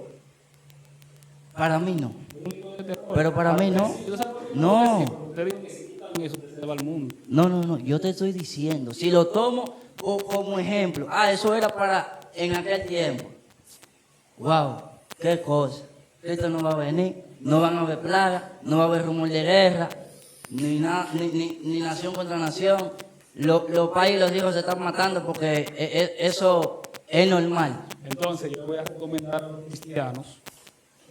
Para mí no.
Un libro de terror.
Pero para mí no.
¿Usted sabe por qué?
No.
Usted dice que si quitan eso, usted se va al mundo.
No. Yo te estoy diciendo. Si lo tomo como ejemplo. Eso era para en aquel tiempo. Wow, qué cosa. Cristo no va a venir. No van a haber plagas. No va a haber rumor de guerra. Ni nación contra nación. Los países y los hijos se están matando porque eso es normal.
Entonces, yo voy a recomendar a los cristianos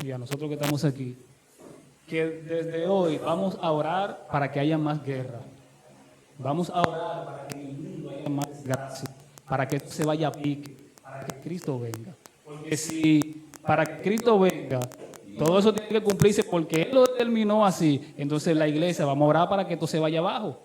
y a nosotros que estamos aquí que desde hoy vamos a orar para que haya más guerra. Vamos a orar para que en el mundo haya más gracia, para que esto se vaya a pique, para que Cristo venga. Porque si para que Cristo venga, todo eso tiene que cumplirse porque Él lo determinó así, entonces la iglesia vamos a orar para que esto se vaya abajo,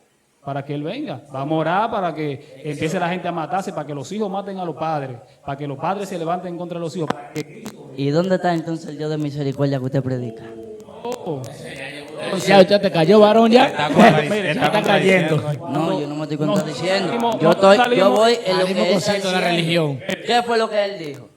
para que Él venga. Vamos a orar para que empiece la gente a matarse, para que los hijos maten a los padres, para que los padres se levanten contra los hijos, para que Cristo
¿Y dónde está entonces el Dios de misericordia que usted predica?
Ya usted te cayó, varón, ya.
Mire,
Ya está cayendo.
No, yo no me estoy
Nos
contradiciendo.
salimos-
Yo
nos
voy en lo
Salimos
que él está
conscientes de la
diciendo.
religión.
¿Qué fue lo que él dijo?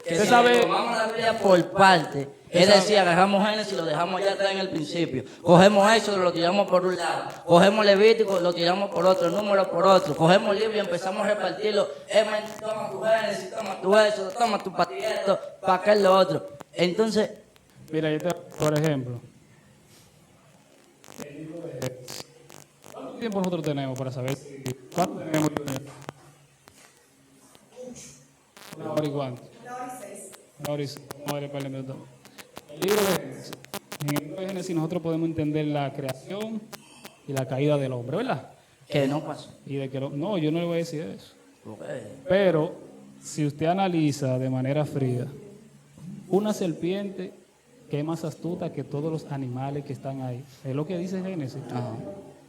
Que
Usted
si
sabe-
tomamos la Biblia por parte, él decía, agarramos Génesis y lo dejamos allá atrás en el principio. Cogemos eso, lo tiramos por un lado. Cogemos Levítico, lo tiramos por otro, número por otro. Cogemos el libro y empezamos a repartirlo. Toma tu Génesis, toma tu eso, toma tu patieto, para aquel lo otro. Entonces,
Mira, yo te, por ejemplo, ¿cuánto tiempo nosotros tenemos para saber cuánto tenemos? Una hora y cuánto. Una hora y seis. Vamos a ver el par de minutos. El libro de Génesis. En el libro de Génesis nosotros podemos entender la creación y la caída del hombre, ¿verdad?
que no pasó.
Y de que no, yo no le voy a decir eso.
Porque
Pero si usted analiza de manera fría, una serpiente que es más astuta que todos los animales que están ahí. Es lo que dice Génesis.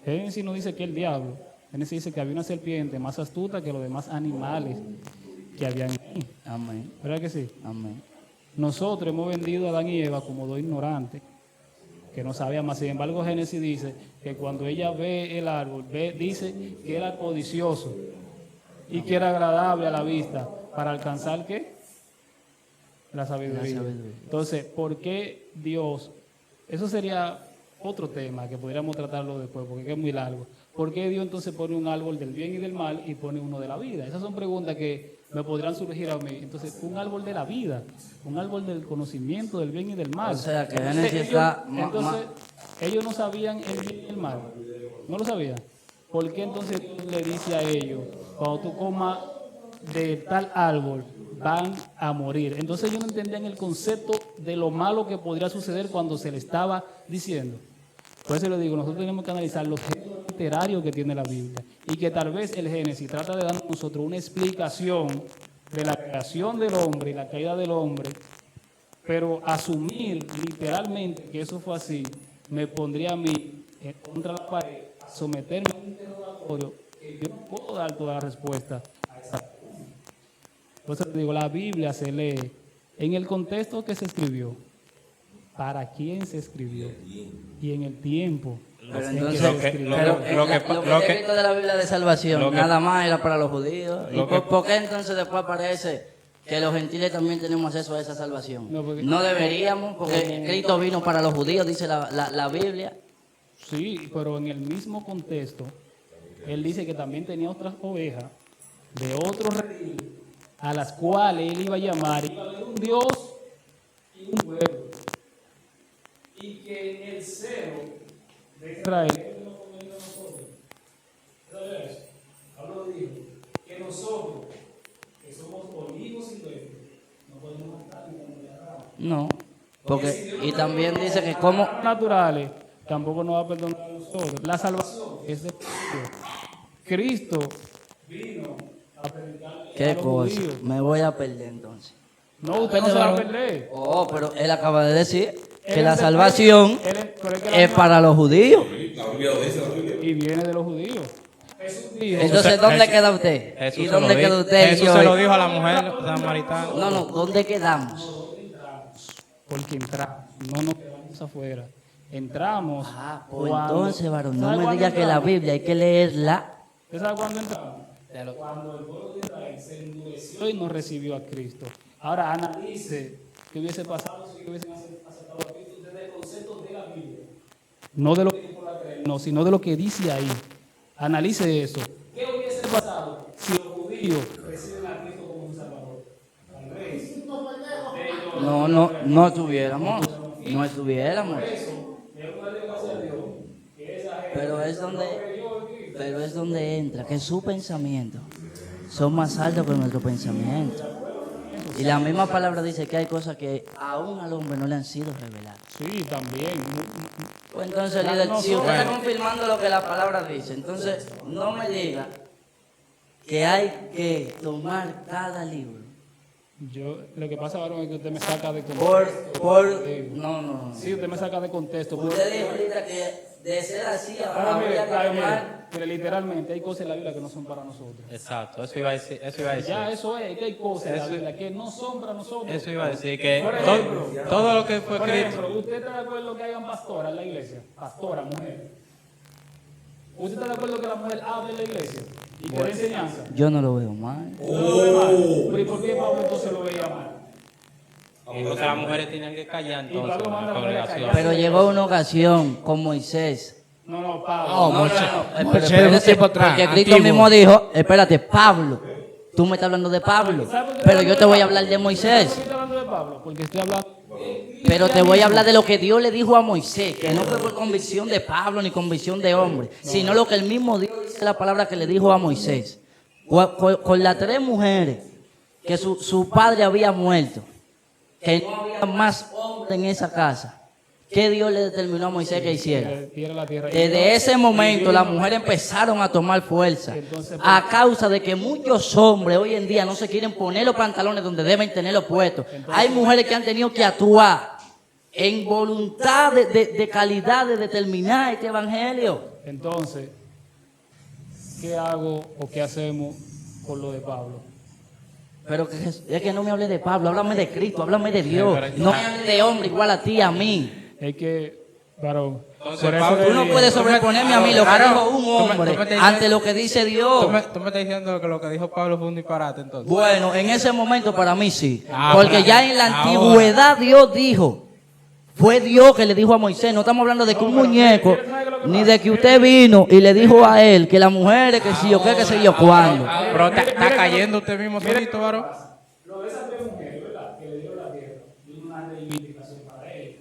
Génesis no dice que el diablo. Génesis dice que había una serpiente más astuta que los demás animales que habían ahí.
Amén.
¿Verdad que sí?
Amén.
Nosotros hemos vendido a Adán y Eva como dos ignorantes, que no sabían más. Sin embargo, Génesis dice que cuando ella ve el árbol, dice que era codicioso y que era agradable a la vista para alcanzar ¿qué? La sabiduría.
La sabiduría.
Entonces, ¿por qué Dios? Eso sería otro tema que podríamos tratarlo después porque es muy largo. ¿Por qué Dios entonces pone un árbol del bien y del mal y pone uno de la vida? Esas son preguntas que me podrán surgir a mí. Entonces, un árbol de la vida, un árbol del conocimiento del bien y del mal.
O sea, que
Entonces,
Génesis está
entonces, ellos no sabían el bien y el mal. No lo sabían. ¿Por qué entonces Dios le dice a ellos, cuando tú comas de tal árbol, van a morir? Entonces ellos no entendían el concepto de lo malo que podría suceder cuando se le estaba diciendo. Por eso le digo, nosotros tenemos que analizar los géneros literarios que tiene la Biblia y que tal vez el Génesis trata de darnos a nosotros una explicación de la creación del hombre y la caída del hombre, pero asumir literalmente que eso fue así me pondría a mí contra la pared, someterme a un interrogatorio que yo no puedo dar toda la respuesta a esa pregunta. Entonces digo, la Biblia se lee en el contexto que se escribió, para quién se escribió y en el tiempo.
Pero
en que
entonces,
se escribió.
lo que está escrito de la Biblia de salvación, nada más era para los judíos. ¿Y por qué entonces después aparece que los gentiles también tenemos acceso a esa salvación? No deberíamos, porque Cristo vino para los judíos, dice la Biblia.
Sí, pero en el mismo contexto, él dice que también tenía otras ovejas de otros redil, a las cuales él iba a llamar, iba a haber un Dios y un pueblo. Y que en el cero de Israel, él no convenía a nosotros. ¿Sabes eso? Pablo dijo que nosotros, que somos olivos silvestres, no podemos estar ni cuando le hagamos.
No, porque, y también dice que como...
Naturales, tampoco nos va a perdonar a nosotros. La salvación es de Dios. Cristo vino a predicar a
¿Qué
los
cosa?
judíos.
Me voy a perder entonces.
No, usted no se va a perder.
Oh, pero él acaba de decir que
Él
la
es de-
salvación
pero es que la
es para los judíos.
y viene de los judíos. Jesús dijo,
Entonces, ¿dónde queda usted?
Jesús
¿Y
se lo
dónde
dijo.
queda usted?
Jesús
Yo-
se lo dijo a la mujer samaritana.
No, ¿dónde quedamos?
porque entramos, no nos quedamos afuera. Entramos.
Pues
cuando-
entonces, varón, no
¿sabe
me
cuándo
diga que la
entramos?
Biblia hay que leerla.
¿Usted sabe cuándo entramos? Cuando el pueblo de Israel se endureció y no recibió a Cristo. Ahora analice qué hubiese pasado si hubiesen aceptado a Cristo desde el concepto de la Biblia. No de lo que por la creer, no, sino de lo que dice ahí. Analice eso. ¿Qué hubiese pasado si los judíos reciben a Cristo como un Salvador? Al revés.
No estuviéramos. No estuviéramos. Pero es donde entra, que sus pensamientos son más altos que nuestros pensamientos. Y la misma palabra dice que hay cosas que aún al hombre no le han sido reveladas.
Sí, también.
Pues entonces, líder, si usted está confirmando lo que la palabra dice, entonces no me diga que hay que tomar cada libro
Lo que pasa, varón, es que usted me saca de contexto.
no.
Sí, usted me saca de contexto.
Usted dijo ahorita que de ser así
Ahora, mire,
habría que tomar.
mire, literalmente hay cosas en la Biblia que no son para nosotros.
Exacto, eso iba a decir.
Ya, eso es, que hay cosas en la Biblia que no son para nosotros.
Eso iba a decir que
Por ejemplo,
todo lo que fue
Por
escrito.
ejemplo, ¿usted está de acuerdo que hayan pastoras en la iglesia? Pastora, mujer. ¿Usted está de acuerdo que la mujer hable en la iglesia y que dé enseñanza?
Yo no lo veo mal.
¿No lo ve mal? ¿Pero y por qué Pablo entonces lo veía mal?
Entonces las mujeres tienen que callar
Y Pablo
entonces.
manda a
la
las mujeres a
obligación.
Pero llegó una ocasión con Moisés.
No, Pablo.
No,
No,
Moisés
espérate,
de un tiempo atrás,
porque Cristo
antiguo.
mismo dijo, espérate, Pablo. Tú me estás hablando de Pablo, pero yo te voy a hablar de
¿Por
Moisés.
qué estoy hablando de Pablo? Porque estoy hablando.
Pero te voy a hablar de lo que Dios le dijo a Moisés, que no fue por convicción de Pablo ni convicción de hombre, sino lo que el mismo Dios dice la palabra que le dijo a Moisés. Con las 3 mujeres que su padre había muerto, que no había más hombres en esa casa. ¿Qué Dios le determinó a Moisés que hiciera? Desde ese momento las mujeres empezaron a tomar fuerza a causa de que muchos hombres hoy en día no se quieren poner los pantalones donde deben tenerlos puestos. Hay mujeres que han tenido que actuar en voluntad de calidad de determinar este evangelio.
Entonces, ¿qué hago o qué hacemos con lo de Pablo?
Pero es que no me hable de Pablo, háblame de Cristo, háblame de Dios. No me hable de hombre igual a ti, a mí.
Es que, varón,
Entonces,
por eso
Pablo,
le
Tú no
digo,
puedes sobreponerme a mí lo que
Claro,
dijo un
tú me
hombre
estás
ante
diciendo-
lo que dice Dios.
tú me estás diciendo que lo que dijo Pablo fue un disparate, entonces.
Bueno, en ese momento para mí sí.
Ah,
Porque
pero-
ya en la
ahora.
antigüedad Dios dijo. Fue Dios que le dijo a Moisés. No estamos hablando de que un muñeco, ni de que usted vino y le dijo a él que las mujeres, que sí yo qué, que sé yo cuándo.
Pero está cayendo usted mismo solito, varón.
lo de esas tres mujeres, ¿verdad? Que le dio la tierra, tiene una reivindicación para él.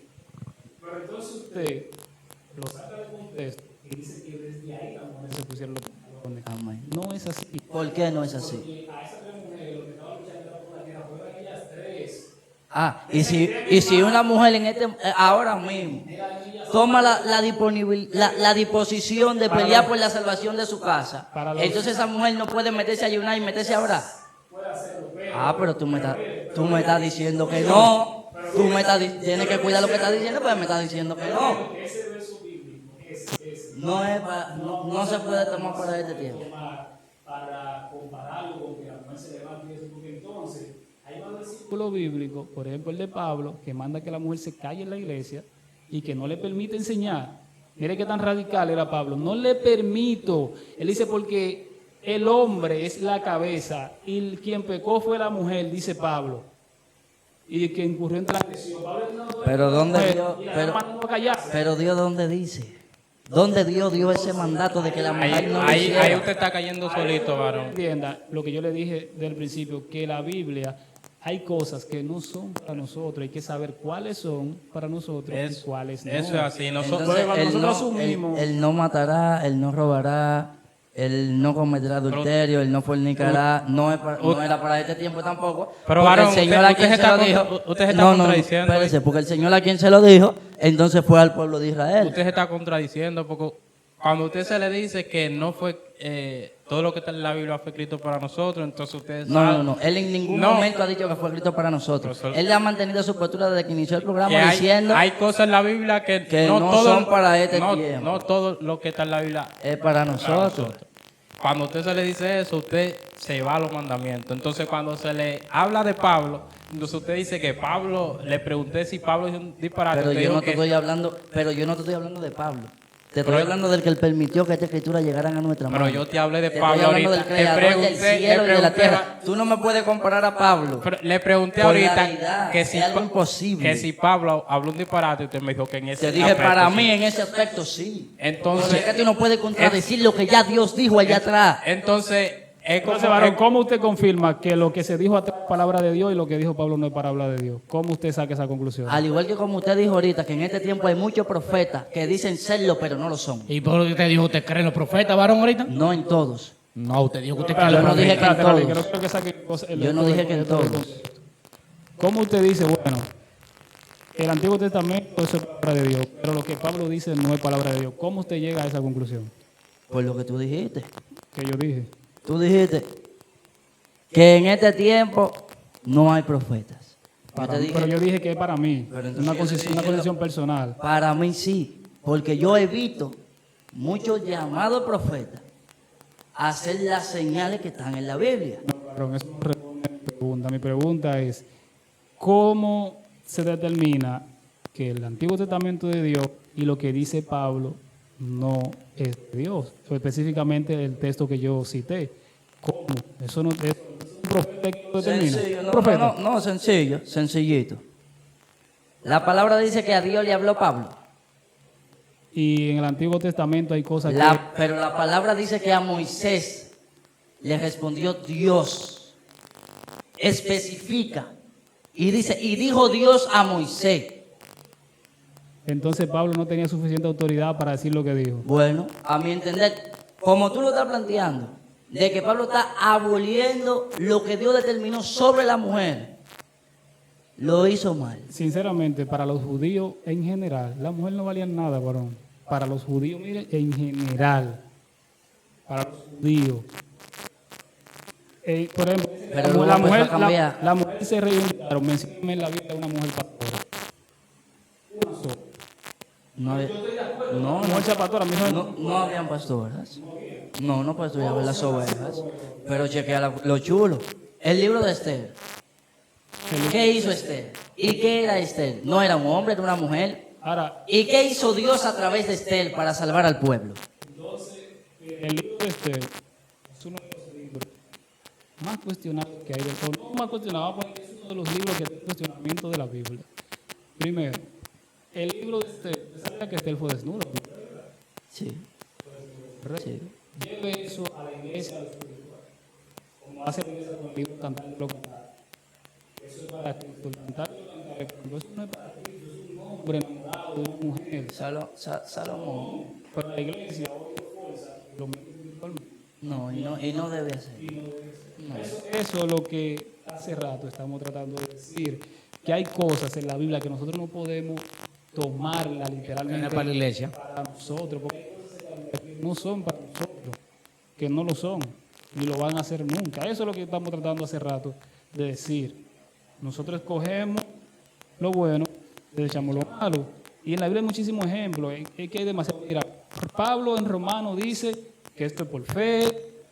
Pero entonces usted lo saca de contexto y dice que desde ahí las mujeres se pusieron los pantalones.
Amén.
No es así.
¿Por qué no es así?
Porque a esas tres mujeres lo que estaban luchando era por la tierra, fueron aquellas tres.
Ah, y si una mujer en ahora mismo toma la disposición de pelear por la salvación de su casa, entonces esa mujer no puede meterse a ayunar y meterse a orar. Ah, pero tú me estás diciendo que no. Tienes que cuidar lo que estás diciendo, pero me estás diciendo que no. No se puede tomar para este tiempo.
Para compararlo con que la mujer se levante y eso, porque entonces hay más versículos bíblicos, por ejemplo el de Pablo, que manda que la mujer se calle en la iglesia y que no le permite enseñar. Mire qué tan radical era Pablo. No le permito. Él dice porque el hombre es la cabeza y quien pecó fue la mujer, dice Pablo. Y que incurrió en transgresión.
Pero ¿dónde Dios?
callarse.
Pero Dios, ¿dónde dice? ¿Dónde Dios dio ese mandato de que la mujer no lo
Ahí
hiciera?
usted está cayendo solito, varón.
Entienda lo que yo le dije del principio, que la Biblia hay cosas que no son para nosotros, hay que saber cuáles son para nosotros y cuáles no.
Eso es así. Nosotros,
Entonces,
cuando
él
nosotros
no,
asumimos-
él no matará, él no robará, él no cometerá adulterio, él no fornicará, no era para este tiempo tampoco.
Pero,
porque
varón,
el Señor
usted
a quien
se
se
está
lo dijo,
usted se está
no,
contradiciendo.
espérese, porque el Señor a quien se lo dijo, entonces fue al pueblo de Israel.
usted se está contradiciendo porque cuando usted se le dice que no fue todo lo que está en la Biblia fue escrito para nosotros, entonces usted
No. Él en ningún
No.
momento ha dicho que fue escrito para nosotros.
Pero
Él ha mantenido su postura desde que inició el programa
que
diciendo
hay cosas en la Biblia que
no
todo,
son para este
no,
tiempo.
No todo lo que está en la Biblia
es para
para
nosotros.
Cuando usted se le dice eso, usted se va a los mandamientos. Entonces, cuando se le habla de Pablo, entonces usted dice que Pablo, le pregunté si Pablo hizo un disparate.
Pero
usted
yo
dijo
no te
que-
estoy hablando, de Pablo. Te estoy
Pero-
hablando del que él permitió que esta escritura llegaran a nuestra mano.
Pero yo te hablé de
Te
Pablo
estoy hablando
ahorita.
del creador del cielo y de la tierra.
va-
Tú no me puedes comparar a Pablo.
le pregunté
Por
ahorita
la deidad,
que si,
es algo imposible.
que si Pablo habló un disparate, usted me dijo que en ese
Te dije,
aspecto
para
sí.
mí en ese aspecto sí.
Entonces,
Porque es que tú no puedes contradecir lo que ya Dios dijo allá atrás.
entonces es como,
Entonces, varón,
es-
¿cómo usted confirma que lo que se dijo atrás es palabra de Dios y lo que dijo Pablo no es palabra de Dios? ¿Cómo usted saca esa conclusión?
Al igual que como usted dijo ahorita, que en este tiempo hay muchos profetas que dicen serlo, pero no lo son.
¿Y por qué usted dijo usted cree en los profetas, varón, ahorita?
No en todos.
No, usted dijo que usted cree
Espérate,
en los
no dije
profetas.
que en
espérate,
todos.
no creo que saque cosas-
Yo no dije que en todos.
¿Cómo usted dice, bueno, el Antiguo Testamento eso es palabra de Dios, pero lo que Pablo dice no es palabra de Dios? ¿Cómo usted llega a esa conclusión
Por lo que tú dijiste.
que yo dije?
Tú dijiste que en este tiempo no hay profetas. Yo te dije,
Pero yo dije que es para mí,
Pero entonces
una
yo
concesión,
estoy diciendo-
personal.
para mí sí, porque yo he visto muchos llamados profetas a hacer las señales que están en la Biblia.
Varón, eso no responde a mi pregunta. Mi pregunta es, ¿cómo se determina que el Antiguo Testamento de Dios y lo que dice Pablo no es de Dios? O específicamente el texto que yo cité. ¿Cómo? Eso no es un profeta que lo determina.
Sencillo,
¿Un profeta?
no, sencillo, sencillito. La palabra dice que a Dios le habló Pablo.
Y en el Antiguo Testamento hay cosas que...
Pero la palabra dice que a Moisés le respondió Dios. Especifica. Y dice, y dijo Dios a Moisés.
Entonces Pablo no tenía suficiente autoridad para decir lo que dijo.
Bueno, a mi entender, como tú lo estás planteando, de que Pablo está aboliendo lo que Dios determinó sobre la mujer, lo hizo mal.
Sinceramente, para los judíos en general, la mujer no valía nada, varón. Para los judíos, mire, en general. Para los judíos. Por ejemplo,
Pero luego empezó a cambiar.
la mujer se reivindicaron. Mencióname en la vida de una mujer pastora. Una sola.
No, había- no,
Muchas pastoras, mi hijo,
no habían pastoras. No pastoreaban las ovejas. Pero chequea lo chulo. El libro de Esther. ¿Qué hizo Esther? ¿Y qué era Esther? No era un hombre, era una mujer.
ahora,
¿Y qué hizo Dios a través de Esther para salvar al pueblo?
el libro de Esther es uno de los libros más cuestionados que hay del todo. No más cuestionado, porque es uno de los libros que tiene cuestionamiento de la Biblia. Primero, el libro de Esther, ¿usted sabía que Esther fue desnuda?
Sí, sí.
Lleve eso a la iglesia, a lo espiritual. Como hace la iglesia con el libro Cantar lo Cantar. Eso es para Cristo. El Cantar lo Cantar. Pero eso no es para Cristo, es un hombre enamorado de una mujer.
Salomón.
Pero la iglesia hoy fuerza lo mete espiritualmente.
No, y no debe ser.
Eso es lo que hace rato estamos tratando de decir, que hay cosas en la Biblia que nosotros no podemos tomarla literalmente
Para la iglesia.
para nosotros, porque hay cosas en la Biblia que no son para nosotros, que no lo son, ni lo van a hacer nunca. Eso es lo que estamos tratando hace rato de decir. Nosotros escogemos lo bueno, desechamos lo malo. Y en la Biblia hay muchísimos ejemplos, es que hay demasiado. Mira, Pablo en Romano dice que esto es por fe,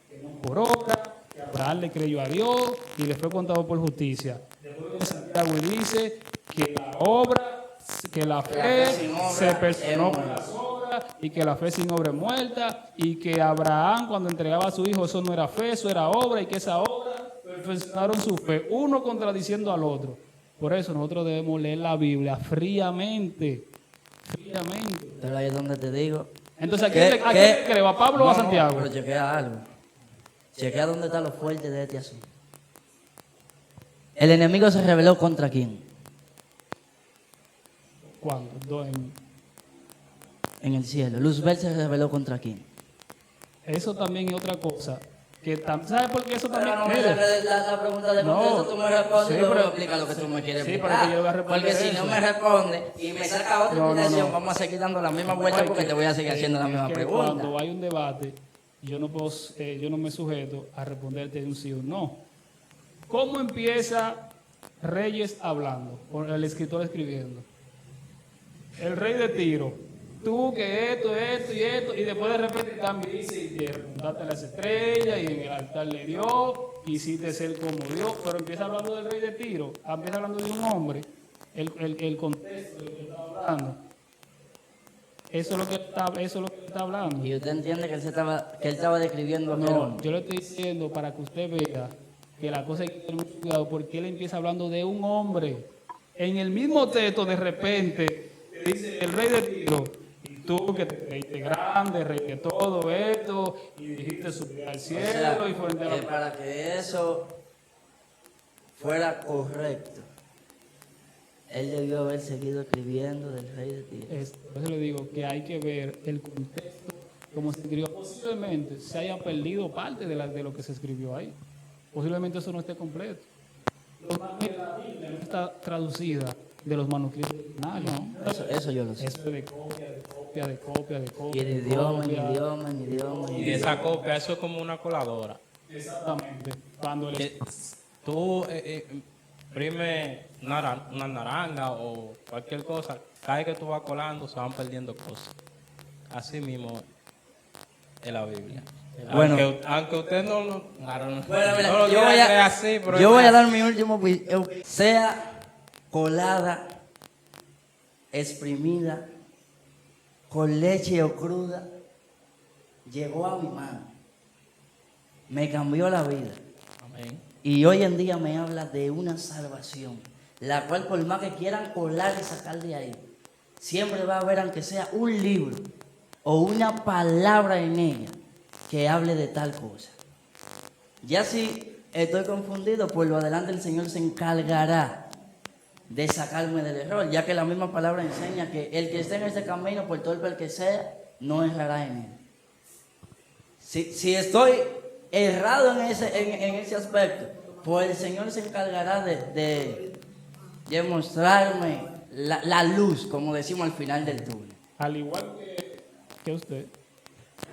que no por obra, que Abraham le creyó a Dios y le fue contado por justicia. Después viene Santiago y dice que la obra, que la fe
sin obra
se personó
es
por
muerta.
las obras y que la fe sin obra es muerta y que Abraham cuando entregaba a su hijo eso no era fe, eso era obra y que esa obra perfeccionaron su fe, uno contradiciendo al otro. Por eso nosotros debemos leer la Biblia fríamente.
Pero ahí es donde te digo.
Entonces, ¿a quién le creo? ¿A Pablo o a Santiago?
Pero chequea algo. Chequea dónde está lo fuerte de este asunto. El enemigo se rebeló contra quién?
¿Cuándo?
En el cielo. Luzbel se rebeló contra quién?
Eso también es otra cosa. ¿Sabes por qué eso también?
Pero no me
Mire,
hagas la pregunta de
No.
contexto, tú me respondes
Sí,
y luego
pero-
me explicas lo que tú me quieres
sí,
explicar.
pero que yo voy a responder
Porque si
eso.
no me respondes y me saca otra
No, no,
explicación,
no.
vamos a seguir dando la misma vuelta porque te voy a seguir haciendo la
es
misma
que
pregunta.
Cuando hay un debate, yo no me sujeto a responderte de un sí o un no. ¿Cómo empieza Reyes hablando? O el escritor escribiendo. El rey de Tiro. Tú que esto, y después de repente cambia y dice, y te apuntaste a las estrellas, y en el altar le dio, quisiste ser como Dios, pero empieza hablando del rey de Tiro, empieza hablando de un hombre, el contexto de lo que está hablando. Eso es lo que está hablando.
Y usted entiende que él estaba describiendo a aquel
No,
hombre.
yo le estoy diciendo para que usted vea que la cosa hay que tener mucho cuidado porque él empieza hablando de un hombre. En el mismo texto, de repente, te dice el rey de Tiro, y tú que te creíste grande, rey de todo esto, y dijiste subir al
O
cielo
sea,
y fuerte a
que para que eso fuera correcto, él debió haber seguido escribiendo del rey de Tiro.
Por eso le digo que hay que ver el contexto, como se escribió. Posiblemente se haya perdido parte de lo que se escribió ahí. Posiblemente eso no esté completo. La Biblia no está traducida de los manuscritos originales.
Eso yo lo sé.
Eso es de copia.
Y en idioma, en
copia.
idioma, en idioma, en
Y
idioma.
esa copia, eso es como una coladora.
Exactamente. Cuando
Que tú imprimes una naranja o cualquier cosa, cada vez que tú vas colando se van perdiendo cosas. Así mismo es la Biblia.
Bueno.
Aunque usted no lo
Bueno,
no
mira,
lo
yo voy
quiera creer
a,
así, pero
yo
es
voy a
así.
dar mi último, sea colada, exprimida, con leche o cruda, llegó a mi mano, me cambió la vida.
Amén.
Y hoy en día me habla de una salvación, la cual por más que quieran colar y sacar de ahí, siempre va a haber, aunque sea un libro o una palabra en ella que hable de tal cosa. Ya si estoy confundido, por lo adelante el Señor se encargará de sacarme del error, ya que la misma palabra enseña que el que esté en ese camino, por torpe el que sea, no errará en él. Si estoy errado en ese aspecto, pues el Señor se encargará de mostrarme la luz, como decimos al final del túnel.
al igual que usted,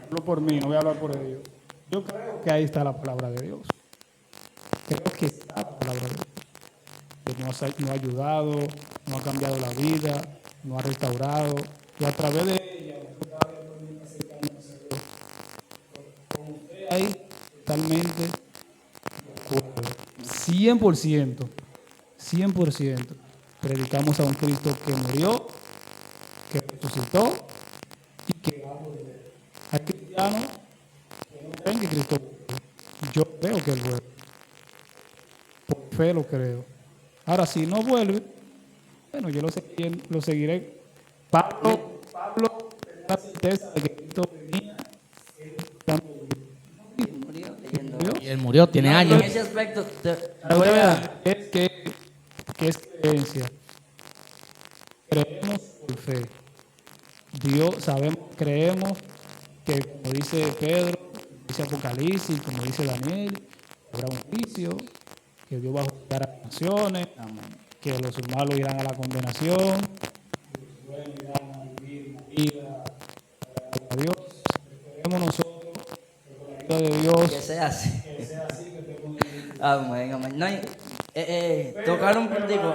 hablo por mí, no voy a hablar por Dios. Yo creo que ahí está la palabra de Dios. Creo que está la palabra de Dios. Que nos ha ayudado, nos ha cambiado la vida, nos ha restaurado, y a través de ella usted cada día puede ir acercándose a Dios. Con usted ahí totalmente de acuerdo. 100%, 100%. Predicamos a un Cristo que murió, que resucitó y que va a volver. Hay cristianos que no creen que Cristo vuelve. Yo creo que Él vuelve. Por fe lo creo. Ahora, si no vuelve, bueno, yo lo seguiré. Pablo tenía la certeza de que Cristo venía.
Murió leyendo.
¿Murió?
Y él murió, tiene
En
años.
ese aspecto,
La verdad es que es creencia. Creemos por fe. Dios, sabemos, creemos que, como dice Pedro, dice Apocalipsis, como dice Daniel, habrá un juicio, que Dios va a juzgar a las naciones,
amén.
que los malos irán a la condenación, los buenos irán a vivir una vida a Dios. Esperemos nosotros que con la ayuda de Dios
Que sea así.
que sea así, que estemos
Amén, amén. No, tocar un puntico.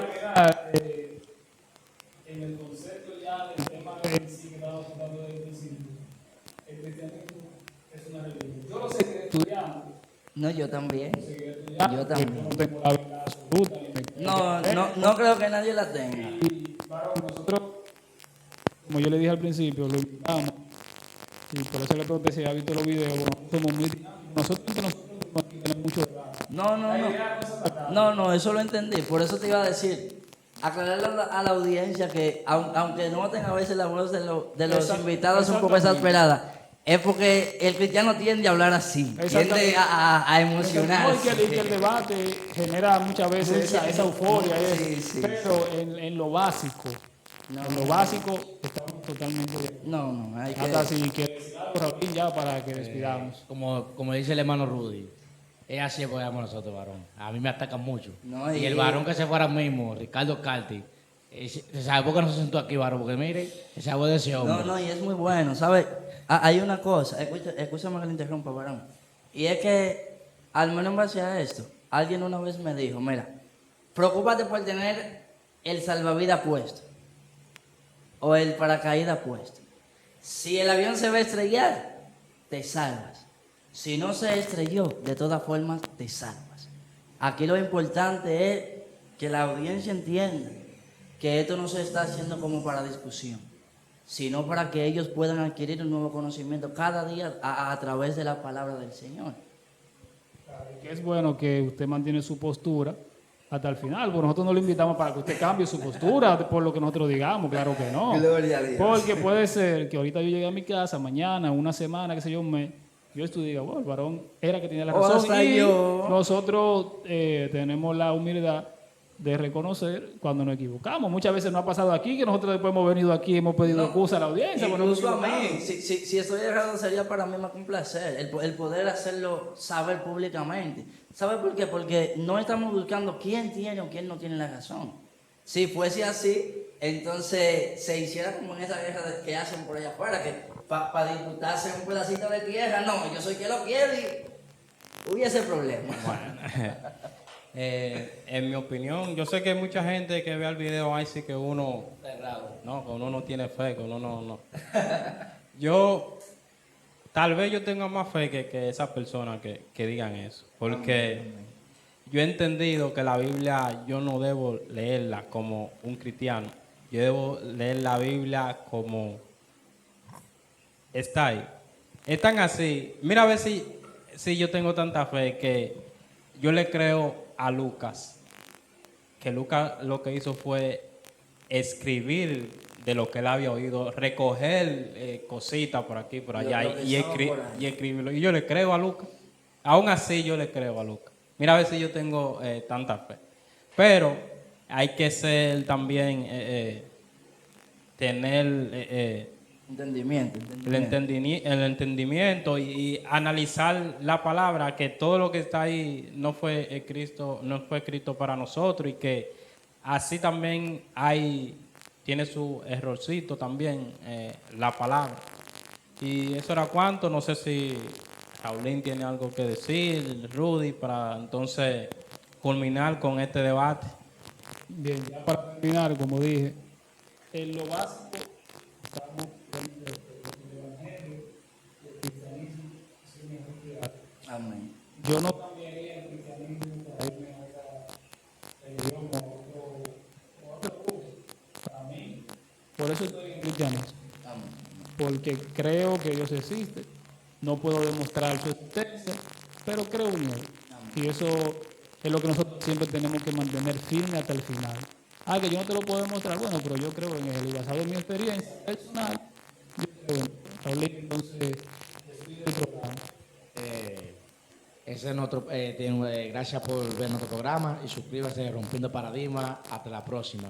en el concepto ya del tema en sí que estamos tratando desde el principio, el cristianismo es una religión. Yo lo seguiré estudiando,
No, yo también. Yo
pero
también.
no tengo la verdad absoluta.
No creo que nadie la tenga.
Y claro, nosotros, como yo le dije al principio, lo invitamos, y por eso le pregunté si había visto los videos, bueno, somos muy dinámicos. Nosotros no tenemos mucho debate.
No, eso lo entendí. Por eso te iba a decir, aclararle a la audiencia que, aunque noten a veces la voz de los invitados un poco exasperada, es porque el cristiano tiende a hablar así, tiende a
No,
emocionarse.
y que el debate genera muchas veces esa euforia,
Sí.
pero en lo básico, estamos totalmente de acuerdo.
No, hay que...
Hasta si quieres decir algo, Raúl, ya para que despidamos.
Como dice el hermano Rudy, es así que apoyamos nosotros, varón. A mí me atacan mucho.
No,
y el varón que se fue ahora mismo, Ricardo Carti, se sabe por qué no se sentó aquí, varón, porque mire, se sabe de ese hombre.
No, y es muy bueno, ¿sabes? Hay una cosa, escúchame que le interrumpa, varón. Y es que, al menos en base a esto, alguien una vez me dijo, mira, preocúpate por tener el salvavidas puesto o el paracaídas puesto. Si el avión se va a estrellar, te salvas. Si no se estrelló, de todas formas, te salvas. Aquí lo importante es que la audiencia entienda que esto no se está haciendo como para discusión, sino para que ellos puedan adquirir un nuevo conocimiento cada día a través de la palabra del Señor.
Que es bueno que usted mantiene su postura hasta el final, porque nosotros no lo invitamos para que usted cambie su postura por lo que nosotros digamos, claro que no.
Gloria a Dios.
Porque puede ser que ahorita yo llegue a mi casa, mañana, una semana, qué sé yo, un mes, yo esto diga, bueno, el varón era que tenía la
O
razón.
hasta
Y
yo.
nosotros tenemos la humildad de reconocer cuando nos equivocamos. Muchas veces no ha pasado aquí, que nosotros después hemos venido aquí y hemos pedido excusa a la audiencia. porque nos
Incluso a
equivocamos.
mí, si estoy errado, sería para mí más que un placer el poder hacerlo saber públicamente. ¿Sabe por qué? Porque no estamos buscando quién tiene o quién no tiene la razón. Si fuese así, entonces se hiciera como en esa guerra que hacen por allá afuera, que para disputarse un pedacito de tierra, no, yo soy quien lo quiere y hubiese problema.
En mi opinión, yo sé que hay mucha gente que ve el video ahí sí que uno no, que uno no tiene fe, que uno no. Yo, tal vez yo tenga más fe que esas personas que digan eso, porque yo he entendido que la Biblia yo no debo leerla como un cristiano, yo debo leer la Biblia como está ahí. Es tan así, mira a ver si yo tengo tanta fe que yo le creo a Lucas, que Lucas lo que hizo fue escribir de lo que él había oído, recoger cositas por aquí, por allá
Lo que
y
estaba por ahí.
escribirlo. Y yo le creo a Lucas. Aún así yo le creo a Lucas. Mira a ver si yo tengo tanta fe. Pero hay que ser también, tener
Entendimiento.
el entendimiento y analizar la palabra, que todo lo que está ahí no fue escrito para nosotros, y que así también tiene su errorcito también la palabra. Y eso era cuanto. No sé si Raulín tiene algo que decir, Rudy, para entonces culminar con este debate.
Bien, ya para terminar, como dije, en lo básico
Amén.
Yo no cambiaría el cristianismo para irme a otra religión o otro curso. Para mí, por eso estoy en cristianismo. Porque creo que Dios existe. No puedo demostrar su existencia, pero creo en Él. Y eso es lo que nosotros siempre tenemos que mantener firme hasta el final. Ah, que yo no te lo puedo demostrar. Bueno, pero yo creo en Él. Y basado en mi experiencia personal, yo creo en Él. Paulín, entonces, despido el programa.
Ese es nuestro, gracias por ver nuestro programa y suscríbase Rompiendo Paradigmas. Hasta la próxima.